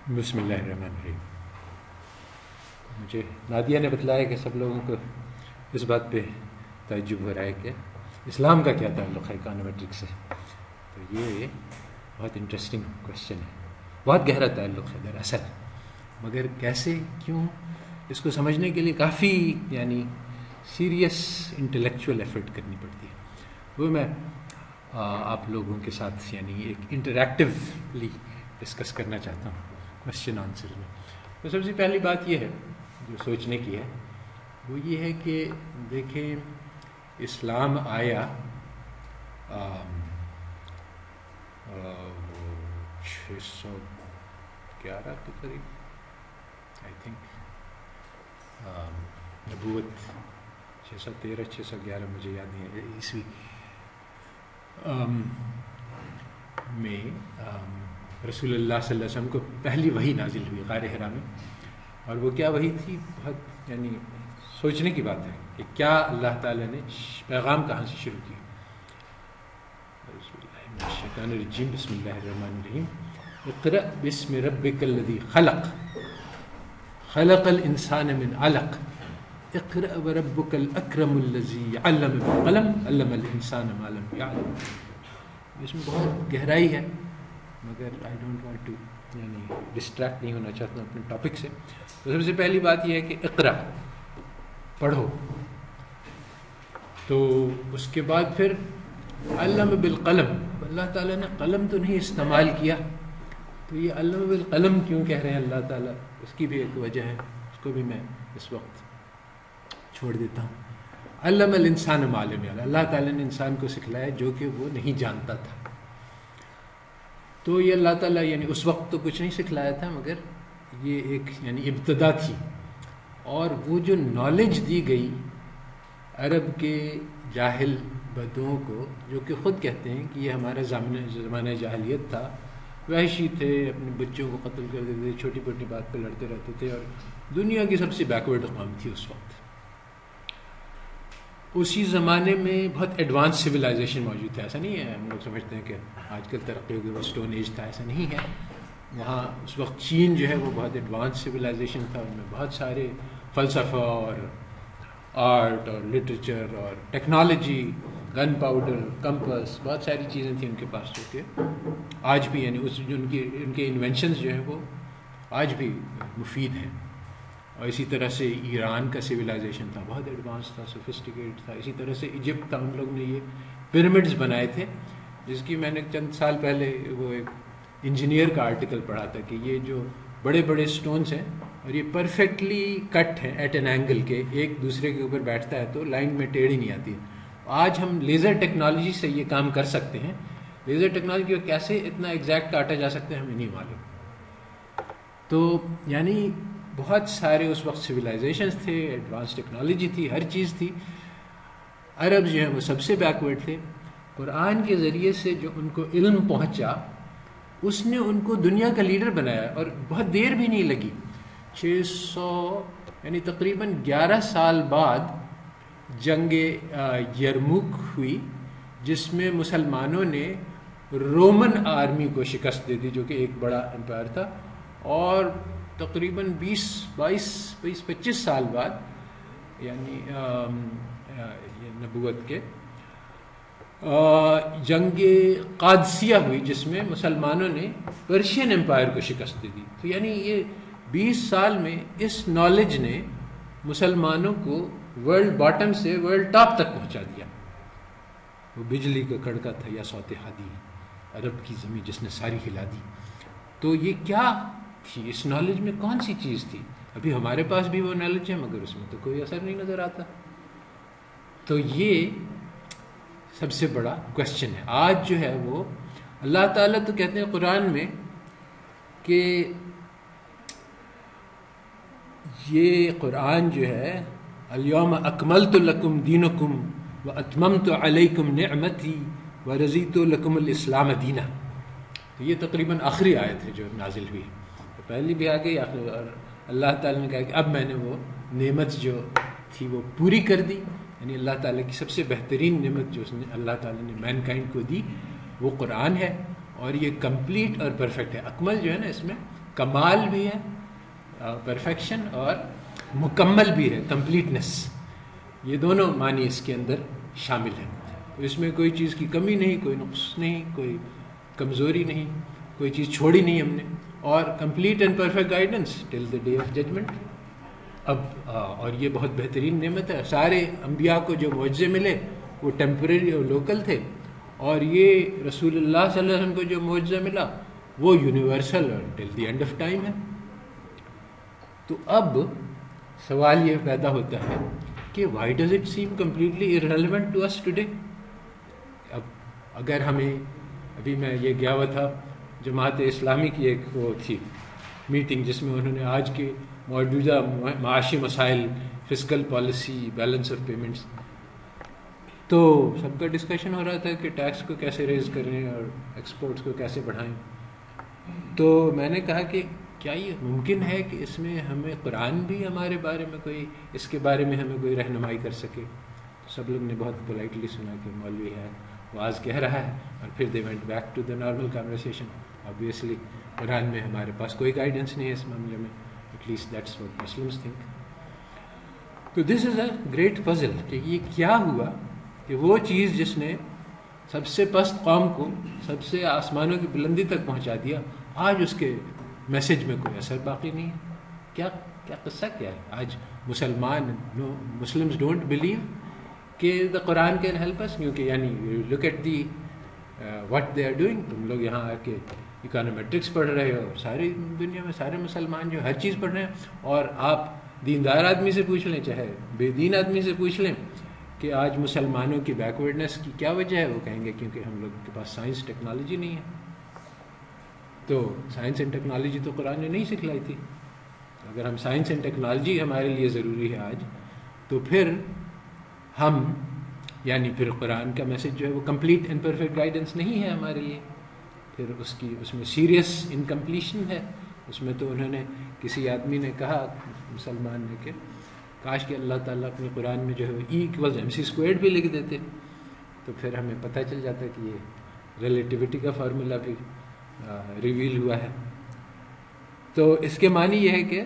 بسم اللہ الرحمن الرحیم. مجھے نادیہ نے بتلایا کہ سب لوگوں کو اس بات پہ تعجب ہو رہا ہے کہ اسلام کا کیا تعلق ہے اکانومیٹرکس سے. تو یہ بہت انٹرسٹنگ کوشچن ہے, بہت گہرا تعلق ہے دراصل, مگر کیسے کیوں اس کو سمجھنے کے لیے کافی سیریس انٹلیکچوئل ایفرٹ کرنی پڑتی ہے. وہ میں آپ لوگوں کے ساتھ ایک انٹریکٹیولی ڈسکس کرنا چاہتا ہوں کوشچن آنسر میں. تو سب سے پہلی بات یہ ہے جو سوچنے کی ہے, وہ یہ ہے کہ دیکھیں اسلام آیا 611 کے قریب, آئی تھنک نبوت 613 611 مجھے یاد نہیں ہے عیسوی میں رسول اللہ صلی اللہ علیہ وسلم کو پہلی وحی نازل ہوئی غار حرا میں. اور وہ کیا وحی تھی؟ بہت سوچنے کی بات ہے کہ کیا اللہ تعالیٰ نے پیغام کہاں سے شروع کیا. الشیطان الرجیم, بسم اللہ الرحمن الرحیم. اقرأ باسم ربک الذی خلق خلق الانسان من علق اقرأ وربک الاکرم الذی علم بالقلم علم الانسان ما لم یعلم. اس میں بہت گہرائی ہے, مگر I don't want to distract نہیں ہونا چاہتا ہوں اپنے ٹاپک سے. تو سب سے پہلی بات یہ ہے کہ اقرا, پڑھو. تو اس کے بعد پھر علم بالقلم, اللہ تعالیٰ نے قلم تو نہیں استعمال کیا, تو یہ علم بالقلم کیوں کہہ رہے ہیں اللہ تعالیٰ, اس کی بھی ایک وجہ ہے, اس کو بھی میں اس وقت چھوڑ دیتا ہوں. علم الانسان ما لم یعلم, اللہ تعالیٰ نے انسان کو سکھلایا جو کہ وہ نہیں جانتا تھا. تو یہ اللہ تعالیٰ اس وقت تو کچھ نہیں سکھلایا تھا, مگر یہ ایک ابتدا تھی. اور وہ جو نالج دی گئی عرب کے جاہل بدوؤں کو, جو کہ خود کہتے ہیں کہ یہ ہمارا زمانہ جاہلیت تھا, وحشی تھے, اپنے بچوں کو قتل کر دیتے تھے, چھوٹی چھوٹی بات پہ لڑتے رہتے تھے, اور دنیا کی سب سے بیکورڈ قوم تھی اس وقت. اسی زمانے میں بہت ایڈوانس سویلائزیشن موجود تھا. ایسا نہیں ہے ہم لوگ سمجھتے ہیں کہ آج کل ترقی ہوگی, وہ اسٹون ایج تھا, ایسا نہیں ہے. وہاں اس وقت چین جو ہے وہ بہت ایڈوانس سویلائزیشن تھا, ان میں بہت سارے فلسفہ اور آرٹ اور لٹریچر اور ٹیکنالوجی, گن پاؤڈر, کمپس, بہت ساری چیزیں تھیں ان کے پاس, جو کہ آج بھی ان کے انوینشنز جو ہیں وہ آج بھی مفید ہیں. اور اسی طرح سے ایران کا سویلائزیشن تھا, بہت ایڈوانس تھا, سوفسٹیکیٹ تھا. اسی طرح سے ایجپٹ تھا, ان لوگ نے یہ پیرامڈز بنائے تھے, جس کی میں نے چند سال پہلے وہ ایک انجینئر کا آرٹیکل پڑھا تھا کہ یہ جو بڑے بڑے سٹونز ہیں اور یہ پرفیکٹلی کٹ ہیں ایٹ این اینگل کے, ایک دوسرے کے اوپر بیٹھتا ہے تو لائن میں ٹیڑھ ہی نہیں آتی. آج ہم لیزر ٹیکنالوجی سے یہ کام کر سکتے ہیں. لیزر ٹیکنالوجی کو کیسے اتنا ایگزیکٹ کاٹا جا سکتا ہے ہمیں نہیں معلوم. تو بہت سارے اس وقت سویلائزیشنز تھے, ایڈوانس ٹیکنالوجی تھی, ہر چیز تھی. عرب جو ہیں وہ سب سے بیکورڈ تھے. قرآن کے ذریعے سے جو ان کو علم پہنچا, اس نے ان کو دنیا کا لیڈر بنایا, اور بہت دیر بھی نہیں لگی. 600 تقریباً 11 سال بعد جنگ یرموک ہوئی, جس میں مسلمانوں نے رومن آرمی کو شکست دے دی, جو کہ ایک بڑا امپائر تھا. اور تقریباً 20-25 سال بعد نبوت کے جنگ قادسیہ ہوئی, جس میں مسلمانوں نے پرشین امپائر کو شکست دے دی. تو یہ 20 سال میں اس نالج نے مسلمانوں کو ورلڈ باٹم سے ورلڈ ٹاپ تک پہنچا دیا. وہ بجلی کا کڑکا تھا یا صوت ہادی, عرب کی زمین جس نے ساری ہلا دی. تو یہ کیا تھی, اس نالج میں کون سی چیز تھی؟ ابھی ہمارے پاس بھی وہ نالج ہے, مگر اس میں تو کوئی اثر نہیں نظر آتا. تو یہ سب سے بڑا کوشچن ہے. آج جو ہے وہ اللہ تعالیٰ تو کہتے ہیں قرآن میں کہ یہ قرآن جو ہے الیوم اکملت لکم دینکم واتممت علیکم نعمتی ورضیت لکم الاسلام دینا. تو یہ تقریباً آخری آیت ہے جو نازل ہوئی. تو پہلی بھی آ گئی, اور اللہ تعالیٰ نے کہا کہ اب میں نے وہ نعمت جو تھی وہ پوری کر دی. اللہ تعالیٰ کی سب سے بہترین نعمت جو اس نے اللہ تعالیٰ نے مین کائنڈ کو دی وہ قرآن ہے, اور یہ کمپلیٹ اور پرفیکٹ ہے. اکمل جو ہے نا, اس میں کمال بھی ہے، پرفیکشن، اور مکمل بھی ہے، کمپلیٹنس. یہ دونوں معنی اس کے اندر شامل ہیں. اس میں کوئی چیز کی کمی نہیں، کوئی نقص نہیں، کوئی کمزوری نہیں، کوئی چیز چھوڑی نہیں ہم نے. اور complete and perfect guidance till the day of judgment. اب اور یہ بہت بہترین نعمت ہے. سارے انبیاء کو جو معجزے ملے وہ ٹیمپریری اور لوکل تھے، اور یہ رسول اللہ صلی اللہ علیہ وسلم کو جو معجزہ ملا وہ یونیورسل اور till the end of time ہے. تو اب سوال یہ پیدا ہوتا ہے کہ why does it seem completely irrelevant to us today. اب اگر ہمیں، ابھی میں یہ گیا ہوا تھا جماعت اسلامی کی ایک وہ تھی میٹنگ جس میں انہوں نے آج کے موجودہ معاشی مسائل، fiscal policy, balance of payments, تو سب کا ڈسکشن ہو رہا تھا کہ ٹیکس کو کیسے ریز کریں اور ایکسپورٹس کو کیسے بڑھائیں. تو میں نے کہا کہ کیا یہ ممکن ہے کہ اس میں ہمیں قرآن بھی ہمارے بارے میں کوئی، اس کے بارے میں ہمیں کوئی رہنمائی کر سکے. سب لوگ نے بہت پولائٹلی سنا کہ مولوی ہے، واز کہہ رہا ہے، اور پھر they went back to the normal conversation. Obviously قرآن میں ہمارے پاس کوئی گائیڈنس نہیں ہے اس معاملے میں، at least that's what Muslims think. تو this is a great puzzle کہ یہ کیا ہوا کہ وہ چیز جس نے سب سے پست قوم کو سب سے آسمانوں کی بلندی تک پہنچا دیا، آج اس کے میسج میں کوئی اثر باقی نہیں ہے. کیا قصہ کیا ہے؟ آج مسلمز ڈونٹ بلیو کہ دا قرآن کین ہیلپ اس، کیونکہ یعنی look at the what they are doing. تم لوگ یہاں آ کے اکانومیٹرکس پڑھ رہے ہو، ساری دنیا میں سارے مسلمان جو ہر چیز پڑھ رہے ہیں، اور آپ دیندار آدمی سے پوچھ لیں چاہے بے دین آدمی سے پوچھ لیں کہ آج مسلمانوں کی بیکورڈنس کی کیا وجہ ہے، وہ کہیں گے کیونکہ ہم لوگ کے پاس سائنس ٹیکنالوجی نہیں ہے. تو سائنس اینڈ ٹیکنالوجی تو قرآن نے نہیں سکھلائی تھی. اگر ہم سائنس اینڈ ٹیکنالوجی ہمارے لیے ضروری ہے آج، تو پھر ہم یعنی پھر قرآن کا میسج جو ہے وہ کمپلیٹ اینڈ پرفیکٹ گائیڈنس نہیں ہے ہمارے لیے. پھر اس میں سیریس انکمپلیشن ہے. اس میں تو انہوں نے، کسی آدمی نے کہا مسلمان نے، کہ کاش کہ اللہ تعالیٰ اپنے قرآن میں جو ہے E=mc² بھی لکھ دیتے، تو پھر ہمیں پتہ چل جاتا ہے کہ یہ ریلیٹیوٹی کا فارمولا بھی ریویل ہوا ہے. تو اس کے معنی یہ ہے کہ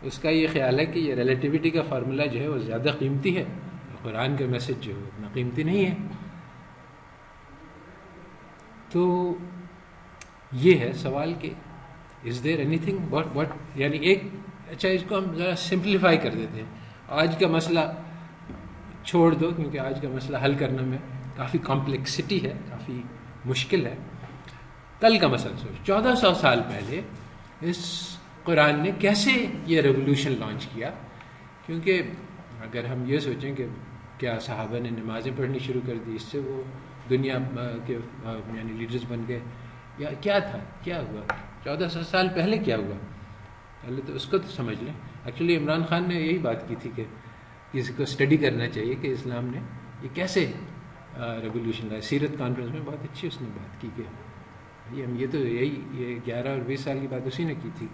اس کا یہ خیال ہے کہ یہ ریلیٹیوٹی کا فارمولا جو ہے وہ زیادہ قیمتی ہے، قرآن کا میسج جو ہے اتنا قیمتی نہیں ہے. تو یہ ہے سوال کہ از دیر اینی تھنگ واٹ یعنی ایک، اچھا اس کو ہم ذرا سمپلیفائی کر دیتے ہیں. آج کا مسئلہ چھوڑ دو، کیونکہ آج کا مسئلہ حل کرنے میں کافی کمپلیکسٹی ہے، کافی مشکل ہے. کل کا مسئلہ سوچ، 1400 سال پہلے اس قرآن نے کیسے یہ ریولوشن لانچ کیا. کیونکہ اگر ہم یہ سوچیں کہ کیا صحابہ نے نمازیں پڑھنی شروع کر دی، اس سے وہ دنیا کے یعنی لیڈرز بن گئے، یا کیا تھا، کیا ہوا 1400 سال پہلے کیا ہوا؟ پہلے تو اس کو تو سمجھ لیں. ایکچولی عمران خان نے یہی بات کی تھی کہ کسی کو اسٹڈی کرنا چاہیے کہ اسلام نے یہ کیسے ریولوشن لایا. سیرت کانفرنس میں بہت اچھی اس نے بات کی کہ یہ تو یہ 11 اور 20 سال کی بات اسی نے کی تھی،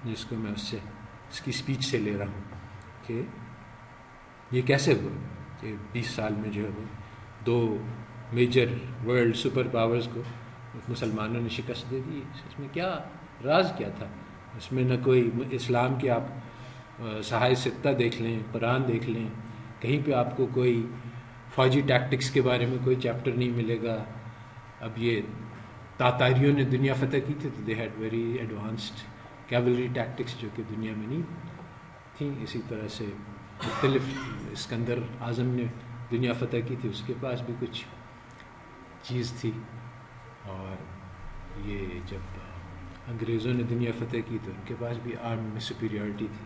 جس کو میں اس کی اسپیچ سے لے رہا ہوں کہ یہ کیسے ہوا کہ 20 سال میں جو ہے وہ 2 میجر ورلڈ سپر پاورز کو مسلمانوں نے شکست دے دی. اس میں کیا راز کیا تھا؟ اس میں نہ کوئی اسلام کے آپ صحائف ستہ دیکھ لیں، قرآن دیکھ لیں، کہیں پہ آپ کو کوئی فوجی ٹیکٹکس کے بارے میں کوئی چیپٹر نہیں ملے گا. اب یہ تاتاریوں نے دنیا فتح کی تھی تو they had very advanced cavalry tactics جو کہ دنیا میں نہیں تھیں. اسی طرح سے مختلف اسکندر اعظم نے دنیا فتح کی تھی، اس کے پاس بھی کچھ چیز تھی. اور یہ جب انگریزوں نے دنیا فتح کی تو ان کے پاس بھی آرم میں سپیریورٹی تھی،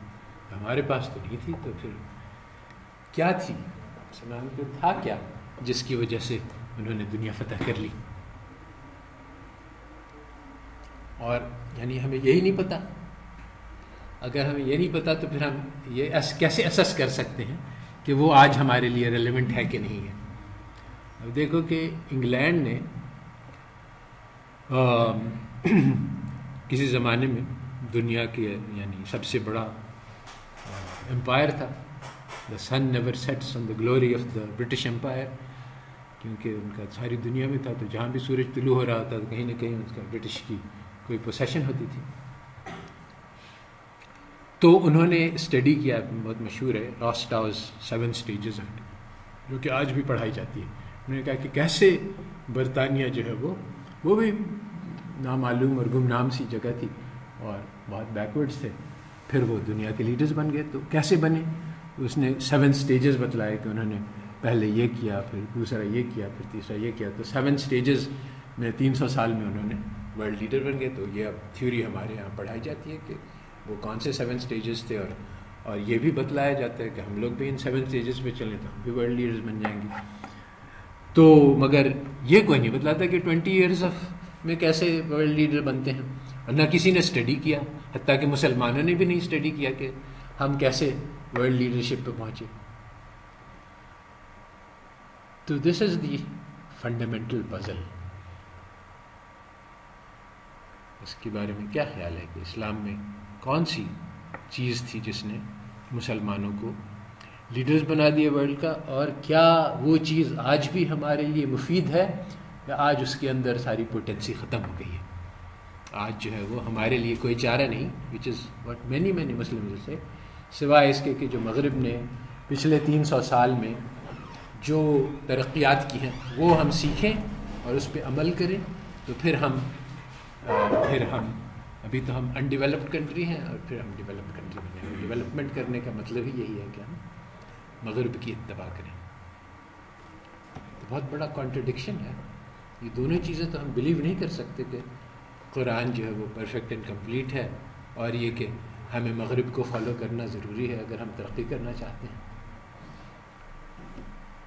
ہمارے پاس تو نہیں تھی. تو پھر کیا تھی مسلمان کو، تھا کیا جس کی وجہ سے انہوں نے دنیا فتح کر لی؟ اور یعنی ہمیں یہی نہیں پتہ. اگر ہمیں یہ نہیں پتہ تو پھر ہم یہ کیسے اسس کر سکتے ہیں کہ وہ آج ہمارے لیے ریلیونٹ ہے کہ نہیں ہے؟ اب دیکھو کہ انگلینڈ نے کسی زمانے میں دنیا کے یعنی سب سے بڑا امپائر تھا. The sun never sets on the glory of the British empire, کیونکہ ان کا ساری دنیا میں تھا، تو جہاں بھی سورج طلوع ہو رہا تھا تو کہیں نہ کہیں ان کا برٹش کی کوئی پوسیشن ہوتی تھی. تو انہوں نے اسٹڈی کیا، بہت مشہور ہے راسٹاؤز 7 اسٹیجز، جو کہ آج بھی پڑھائی جاتی ہے. انہوں نے کہا کہ کیسے برطانیہ جو ہے وہ بھی نامعلوم اور گمنام سی جگہ تھی اور بہت بیکورڈز تھے، پھر وہ دنیا کے لیڈرز بن گئے. تو کیسے بنے؟ اس نے 7 اسٹیجز بتلائے کہ انہوں نے پہلے یہ کیا، پھر دوسرا یہ کیا، پھر تیسرا یہ کیا. تو 7 اسٹیجز میں 300 سال میں انہوں نے ورلڈ لیڈر بن گئے. تو یہ اب تھیوری ہمارے یہاں پڑھائی جاتی ہے کہ وہ کون سے 7 اسٹیجز تھے، اور یہ بھی بتلایا جاتا ہے کہ ہم لوگ بھی ان 7 اسٹیجز پہ چلیں تو ہم بھی ورلڈ لیڈرز بن جائیں گے. تو مگر یہ کوئی نہیں بتلاتا کہ 20 ایئرز میں کیسے ورلڈ لیڈر بنتے ہیں، اور نہ کسی نے اسٹڈی کیا، حتیٰ کہ مسلمانوں نے بھی نہیں اسٹڈی کیا کہ ہم کیسے ورلڈ لیڈرشپ پہ پہنچے. تو this is the fundamental puzzle. اس کے بارے میں کیا خیال ہے کہ اسلام میں کون سی چیز تھی جس نے مسلمانوں کو لیڈرز بنا دیا ورلڈ کا، اور کیا وہ چیز آج بھی ہمارے لیے مفید ہے یا آج اس کے اندر ساری پوٹینسی ختم ہو گئی ہے؟ آج جو ہے وہ ہمارے لیے کوئی چارہ نہیں، وچ از واٹ مینی مسلم سے، سوائے اس کے کہ جو مغرب نے پچھلے 300 سال میں جو ترقیات کی ہیں وہ ہم سیکھیں اور اس پہ عمل کریں. تو پھر ہم ابھی تو ہم انڈیولپڈ کنٹری ہیں، اور پھر ہم ڈیولپڈ کنٹری بنیں گے. ڈیولپمنٹ کرنے کا مطلب ہی یہی ہے کہ ہم مغرب کی اتباع کریں. تو بہت بڑا کانٹرڈکشن ہے. یہ دونوں چیزیں تو ہم بلیو نہیں کر سکتے کہ قرآن جو ہے وہ پرفیکٹ اینڈ کمپلیٹ ہے، اور یہ کہ ہمیں مغرب کو فالو کرنا ضروری ہے اگر ہم ترقی کرنا چاہتے ہیں.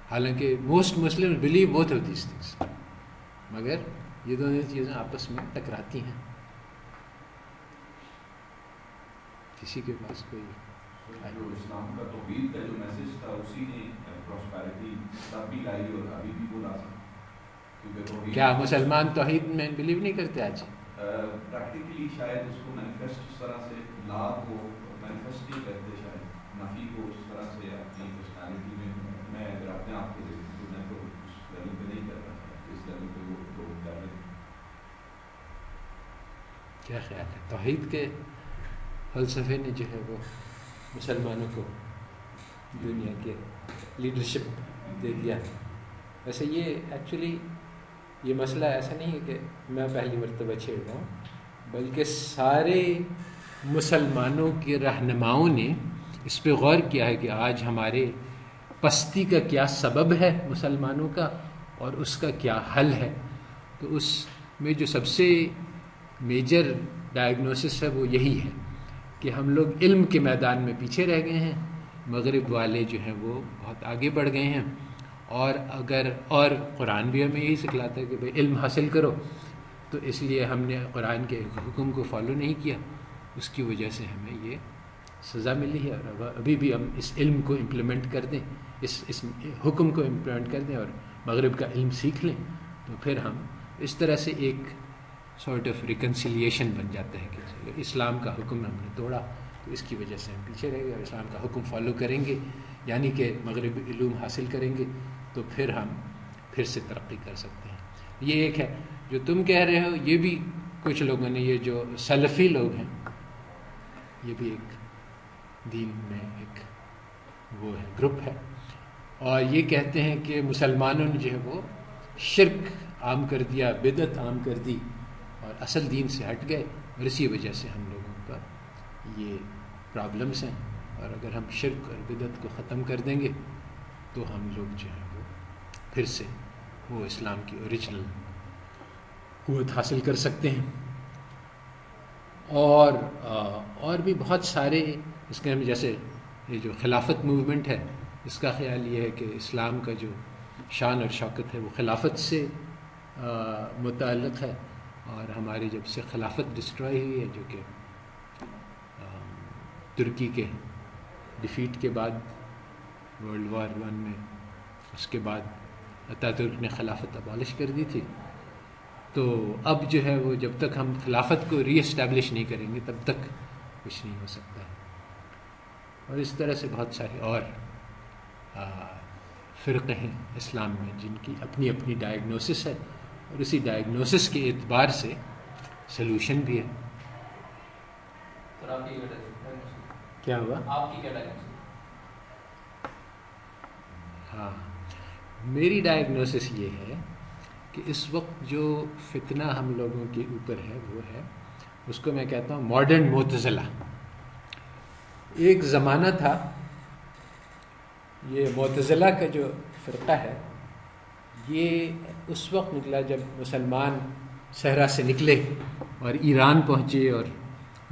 حالانکہ most Muslim blue both of these things, مگر یہ دونوں چیزیں آپس میں ٹکراتی ہیں. کسی کے پاس کوئی جو اسلام کا توحید کا جو میسج تھا اسی نے پراسپیرٹی تب بھی لائی اور ابھی بھی وہ لا سکتے. کیا مسلمان توحید میں بلیو نہیں کرتے آج؟ پریکٹیکلی شاید اس کو مینیفیسٹ اس طرح سے لا کو مینیفیسٹ نہیں کرتے، شاید نفی کو اس طرح سے اپنی پرسنالٹی میں اگر اپنے آپ کو دیکھوں تو میں تو اس لیول پہ نہیں کر رہا تھا اس لیول پہ وہ لوگ کر رہے تھے. کیا خیال ہے؟ توحید کے فلسفے نے جو ہے وہ مسلمانوں کو دنیا کے لیڈرشپ دے دیا. ویسے یہ ایکچولی یہ مسئلہ ایسا نہیں ہے کہ میں پہلی مرتبہ چھیڑ رہا ہوں، بلکہ سارے مسلمانوں کے رہنماؤں نے اس پہ غور کیا ہے کہ آج ہمارے پستی کا کیا سبب ہے مسلمانوں کا اور اس کا کیا حل ہے. تو اس میں جو سب سے میجر ڈائگنوسس ہے وہ یہی ہے کہ ہم لوگ علم کے میدان میں پیچھے رہ گئے ہیں، مغرب والے جو ہیں وہ بہت آگے بڑھ گئے ہیں. اور قرآن بھی ہمیں یہی سکھلاتا ہے کہ بھئی علم حاصل کرو. تو اس لیے ہم نے قرآن کے حکم کو فالو نہیں کیا، اس کی وجہ سے ہمیں یہ سزا ملی ہے. اور ابھی بھی ہم اس علم کو امپلیمنٹ کر دیں، اس حکم کو امپلیمنٹ کر دیں اور مغرب کا علم سیکھ لیں، تو پھر ہم اس طرح سے ایک سارٹ آف ریکنسیلیشن بن جاتا ہے کہ اسلام کا حکم ہم نے توڑا تو اس کی وجہ سے ہم پیچھے رہ گئے، اور اسلام کا حکم فالو کریں گے یعنی کہ مغربی علوم حاصل کریں گے تو پھر ہم پھر سے ترقی کر سکتے ہیں. یہ ایک ہے. جو تم کہہ رہے ہو یہ بھی کچھ لوگوں نے، یہ جو سلفی لوگ ہیں، یہ بھی ایک دین میں ایک وہ ہے، گروپ ہے، اور یہ کہتے ہیں کہ مسلمانوں نے جو ہے وہ شرک عام کر دیا، بدعت عام کر دی اور اصل دین سے ہٹ گئے، اور اسی وجہ سے ہم لوگوں کا یہ پرابلمس ہیں. اور اگر ہم شرک اور بدعت کو ختم کر دیں گے تو ہم لوگ جو ہے وہ پھر سے وہ اسلام کی اوریجنل قوت حاصل کر سکتے ہیں. اور بھی بہت سارے اس کے جیسے یہ جو خلافت موومنٹ ہے، اس کا خیال یہ ہے کہ اسلام کا جو شان اور شوکت ہے وہ خلافت سے متعلق ہے. اور ہماری جب سے خلافت ڈسٹروائے ہوئی ہے، جو کہ ترکی کے ڈیفیٹ کے بعد ورلڈ وار 1 میں، اس کے بعد اتاترک نے خلافت ابالش کر دی تھی، تو اب جو ہے وہ جب تک ہم خلافت کو ری اسٹیبلش نہیں کریں گے تب تک کچھ نہیں ہو سکتا ہے. اور اس طرح سے بہت سارے اور فرقے ہیں اسلام میں جن کی اپنی اپنی ڈائگنوسس ہے، اور اسی ڈائگنوسس کے اعتبار سے سلوشن بھی ہے. کیا ہوا؟ آپ کی کیا ڈائگنوسس؟ ہاں، میری ڈائگنوسس یہ ہے کہ اس وقت جو فتنہ ہم لوگوں کے اوپر ہے وہ ہے، اس کو میں کہتا ہوں ماڈرن معتزلہ. ایک زمانہ تھا، یہ معتزلہ کا جو فرقہ ہے یہ اس وقت نکلا جب مسلمان صحرا سے نکلے اور ایران پہنچے اور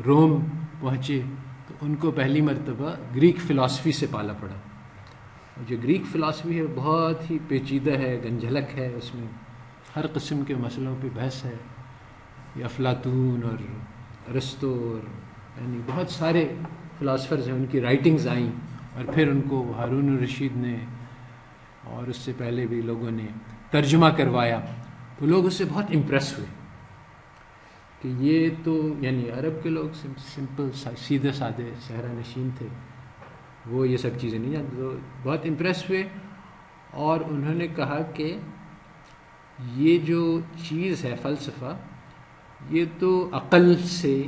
روم پہنچے، تو ان کو پہلی مرتبہ گریک فلاسفی سے پالا پڑا. اور جو گریک فلاسفی ہے بہت ہی پیچیدہ ہے، گنجھلک ہے، اس میں ہر قسم کے مسئلوں پہ بحث ہے. یہ افلاطون اور ارسطو اور یعنی بہت سارے فلاسفرز ہیں، ان کی رائٹنگز آئیں اور پھر ان کو ہارون الرشید نے اور اس سے پہلے بھی لوگوں نے ترجمہ کروایا. تو لوگ اس سے بہت امپریس ہوئے کہ یہ تو یعنی عرب کے لوگ سمپل سیدھے سادے صحرا نشین تھے، وہ یہ سب چیزیں نہیں جانتے. تو بہت امپریس ہوئے اور انہوں نے کہا کہ یہ جو چیز ہے فلسفہ، یہ تو عقل سے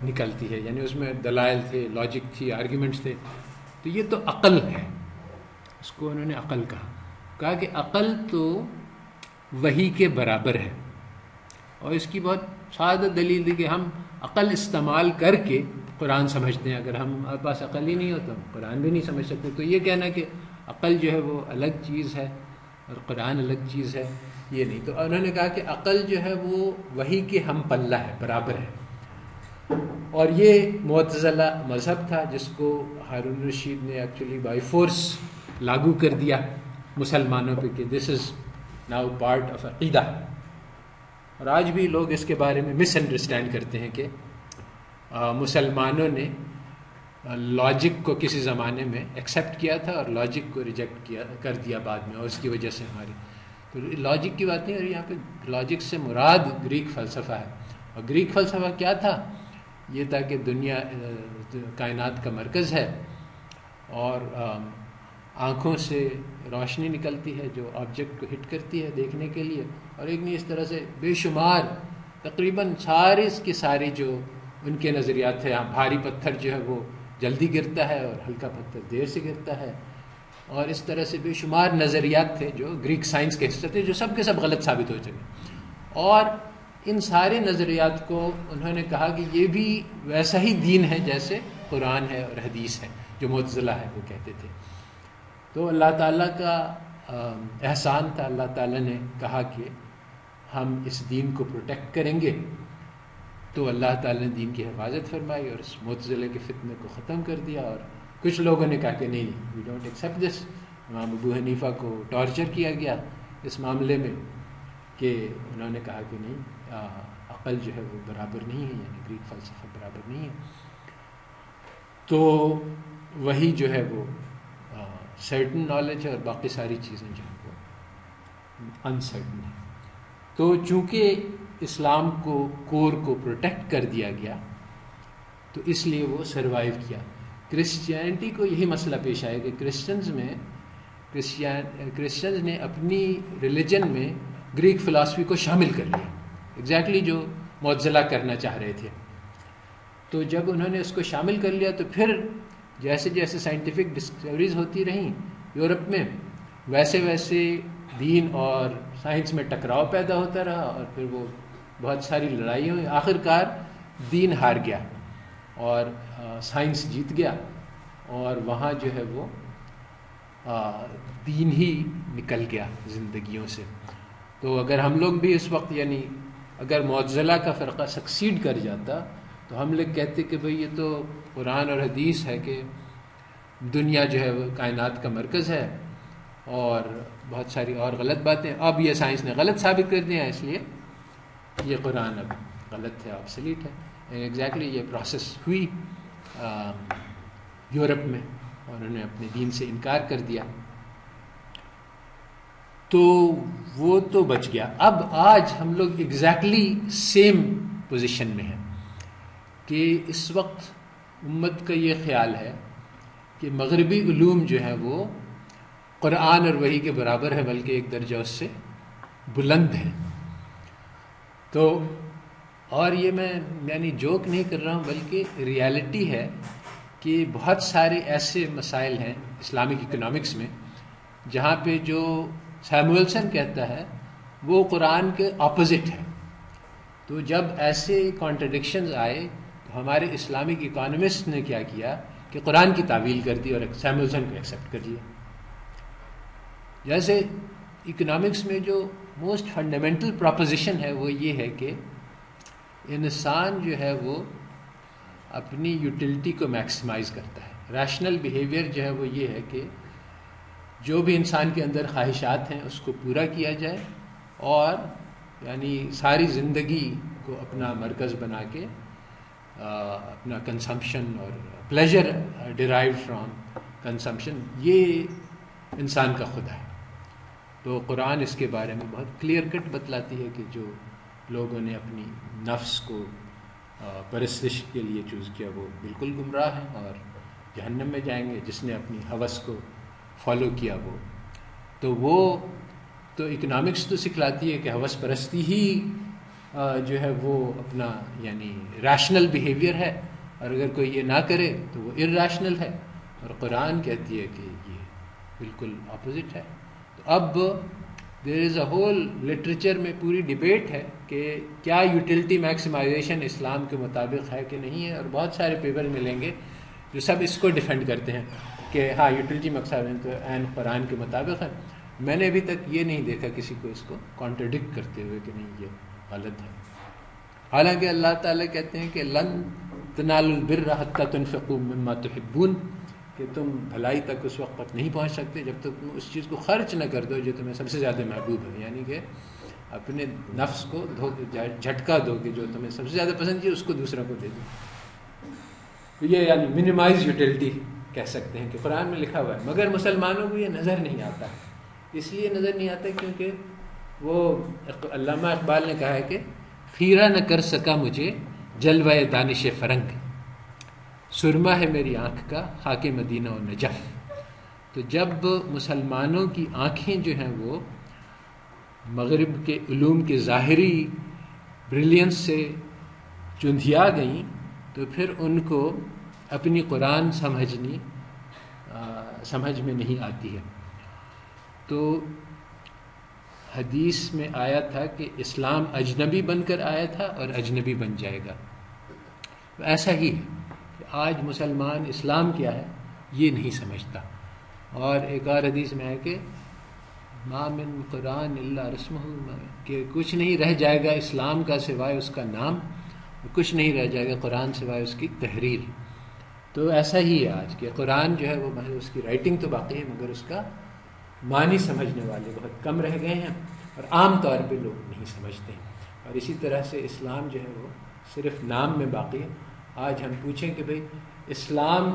نکلتی ہے، یعنی اس میں دلائل تھے، لاجک تھی، آرگیومنٹس تھے، تو یہ تو عقل ہے. اس کو انہوں نے عقل کہا کہ عقل تو وحی کے برابر ہے. اور اس کی بہت سادہ دلیل دی کہ ہم عقل استعمال کر کے قرآن سمجھتے ہیں. اگر ہمارے پاس عقل ہی نہیں ہوتا ہم قرآن بھی نہیں سمجھ سکتے. تو یہ کہنا کہ عقل جو ہے وہ الگ چیز ہے اور قرآن الگ چیز ہے، یہ نہیں. تو انہوں نے کہا کہ عقل جو ہے وہ وحی کے ہم پلہ ہے، برابر ہے. اور یہ معتزلہ مذہب تھا جس کو ہارون الرشید نے ایکچولی بائی فورس لاگو کر دیا مسلمانوں پہ کہ دس از ناؤ پارٹ آف عقیدہ. اور آج بھی لوگ اس کے بارے میں مس انڈرسٹینڈ کرتے ہیں کہ مسلمانوں نے لاجک کو کسی زمانے میں ایکسیپٹ کیا تھا اور لاجک کو ریجیکٹ کر دیا بعد میں، اور اس کی وجہ سے ہماری تو لاجک کی بات نہیں. اور یہاں پہ لاجک سے مراد گریک فلسفہ ہے. اور گریک فلسفہ کیا تھا؟ یہ تھا کہ دنیا کائنات کا مرکز ہے اور آنکھوں سے روشنی نکلتی ہے جو آبجیکٹ کو ہٹ کرتی ہے دیکھنے کے لیے، اور ایک نہیں اس طرح سے بے شمار تقریباً سارے کی ساری جو ان کے نظریات تھے. بھاری پتھر جو ہے وہ جلدی گرتا ہے اور ہلکا پتھر دیر سے گرتا ہے، اور اس طرح سے بے شمار نظریات تھے جو گریک سائنس کے حصے تھے، جو سب کے سب غلط ثابت ہو چکے. اور ان سارے نظریات کو انہوں نے کہا کہ یہ بھی ویسا ہی دین ہے جیسے قرآن ہے اور حدیث ہے، جو معتزلہ ہے وہ کہتے تھے. تو اللہ تعالیٰ کا احسان تھا، اللہ تعالیٰ نے کہا کہ ہم اس دین کو پروٹیکٹ کریں گے. تو اللہ تعالیٰ نے دین کی حفاظت فرمائی اور اس معتزلے کے فتنے کو ختم کر دیا. اور کچھ لوگوں نے کہا کہ نہیں، وی ڈونٹ ایکسیپٹ دس. امام ابو حنیفہ کو ٹارچر کیا گیا اس معاملے میں کہ انہوں نے کہا کہ نہیں، عقل جو ہے وہ برابر نہیں ہے، یعنی گریک فلسفہ برابر نہیں ہے. تو وہی جو ہے وہ سرٹن نالج ہے اور باقی ساری چیزیں جو ہیں وہ انسرٹن ہیں. تو چونکہ اسلام کو کور کو پروٹیکٹ کر دیا گیا تو اس لیے وہ سروائیو کیا. کرسچینٹی کو یہی مسئلہ پیش آیا کہ کرسچنز نے اپنی ریلیجن میں گریک فلاسفی کو شامل کر لیا، ایگزیکٹلی جو معتزلہ کرنا چاہ رہے تھے. تو جب انہوں نے اس کو شامل کر لیا تو پھر جیسے جیسے سائنٹیفک ڈسکوریز ہوتی رہیں یورپ میں، ویسے ویسے دین اور سائنس میں ٹکراؤ پیدا ہوتا رہا اور پھر وہ بہت ساری لڑائی ہوئی. آخر کار دین ہار گیا اور سائنس جیت گیا، اور وہاں جو ہے وہ دین ہی نکل گیا زندگیوں سے. تو اگر ہم لوگ بھی اس وقت یعنی اگر معتزلہ کا فرقہ سکسیڈ کر جاتا تو ہم لوگ کہتے کہ بھئی یہ تو قرآن اور حدیث ہے کہ دنیا جو ہے وہ کائنات کا مرکز ہے اور بہت ساری اور غلط باتیں. اب یہ سائنس نے غلط ثابت کر دیا، اس لیے یہ قرآن اب غلط ہے، آبسلیٹ ہے. ایگزیکٹلی یہ پروسیس ہوئی یورپ میں اور انہوں نے اپنے دین سے انکار کر دیا. تو وہ تو بچ گیا. اب آج ہم لوگ ایگزیکٹلی سیم پوزیشن میں ہیں کہ اس وقت امت کا یہ خیال ہے کہ مغربی علوم جو ہے وہ قرآن اور وحی کے برابر ہے، بلکہ ایک درجہ اس سے بلند ہے. تو اور یہ میں یعنی جوک نہیں کر رہا ہوں، بلکہ ریالٹی ہے کہ بہت سارے ایسے مسائل ہیں اسلامک اکنامکس میں جہاں پہ جو سیموئلسن کہتا ہے وہ قرآن کے اپوزٹ ہے. تو جب ایسے کانٹرڈکشنز آئے تو ہمارے اسلامک اکانومسٹ نے کیا کیا کہ قرآن کی تعویل کر دی اور سیموئلسن کو ایکسیپٹ کر لیا. جیسے اکنامکس میں جو موسٹ فنڈامنٹل پروپوزیشن ہے وہ یہ ہے کہ انسان جو ہے وہ اپنی یوٹیلٹی کو میکسیمائز کرتا ہے. ریشنل بیہیویئر جو ہے وہ یہ ہے کہ جو بھی انسان کے اندر خواہشات ہیں اس کو پورا کیا جائے اور یعنی ساری زندگی کو اپنا مرکز بنا کے اپنا کنزمپشن اور پلیجر ڈیرائیو فرام کنزمپشن یہ انسان کا خدا ہے. تو قرآن اس کے بارے میں بہت کلیئر کٹ بتلاتی ہے کہ جو لوگوں نے اپنی نفس کو پرستش کے لیے چوز کیا وہ بالکل گمراہ ہیں اور جہنم میں جائیں گے. جس نے اپنی ہوس کو فالو کیا وہ تو اکنامکس تو سکھلاتی ہے کہ ہوس پرستی ہی جو ہے وہ اپنا یعنی ریشنل بیہیویئر ہے اور اگر کوئی یہ نہ کرے تو وہ ارریشنل ہے. اور قرآن کہتی ہے کہ یہ بالکل اپوزٹ ہے. تو اب دیر از اے ہول لٹریچر میں پوری ڈبیٹ ہے کہ کیا یوٹیلٹی میکسیمائزیشن اسلام کے مطابق ہے کہ نہیں ہے, اور بہت سارے پیپر ملیں گے جو سب اس کو ڈیفینڈ کرتے ہیں کہ ہاں یوٹیلٹی میکسیمائزیشن تو عین قرآن کے مطابق ہے. میں نے ابھی تک یہ نہیں دیکھا کسی کو اس کو کانٹرڈکٹ کرتے ہوئے کہ نہیں یہ غلط ہے. حالانکہ اللہ تعالیٰ کہتے ہیں کہ لن تنالوا البر حتی تنفقوا مما تحبون, کہ تم بھلائی تک اس وقت تک نہیں پہنچ سکتے جب تک تم اس چیز کو خرچ نہ کر دو جو تمہیں سب سے زیادہ محبوب ہے. یعنی کہ اپنے نفس کو جھٹکا دو کہ جو تمہیں سب سے زیادہ پسند ہے اس کو دوسروں کو دے دو. یہ یعنی منیمائز یوٹیلٹی کہہ سکتے ہیں کہ قرآن میں لکھا ہوا ہے. مگر مسلمانوں کو یہ نظر نہیں آتا. اس لیے نظر نہیں آتا کیونکہ وہ علامہ اقبال نے کہا ہے کہ خیرہ نہ کر سکا مجھے جلوہ دانش فرنگ, سرما ہے میری آنکھ کا خاک مدینہ و نجف. تو جب مسلمانوں کی آنکھیں جو ہیں وہ مغرب کے علوم کے ظاہری بریلینس سے چندھیا گئیں تو پھر ان کو اپنی قرآن سمجھ میں نہیں آتی ہے. تو حدیث میں آیا تھا کہ اسلام اجنبی بن کر آیا تھا اور اجنبی بن جائے گا. تو ایسا ہی ہے کہ آج مسلمان اسلام کیا ہے یہ نہیں سمجھتا. اور ایک اور حدیث میں ہے کہ ما من قرآن الا رسمہ, کہ کچھ نہیں رہ جائے گا اسلام کا سوائے اس کا نام, کچھ نہیں رہ جائے گا قرآن سوائے اس کی تحریر. تو ایسا ہی ہے آج کہ قرآن جو ہے وہ اس کی رائٹنگ تو باقی ہے مگر اس کا معنی سمجھنے والے بہت کم رہ گئے ہیں اور عام طور پہ لوگ نہیں سمجھتے ہیں. اور اسی طرح سے اسلام جو ہے وہ صرف نام میں باقی ہے. آج ہم پوچھیں کہ بھئی اسلام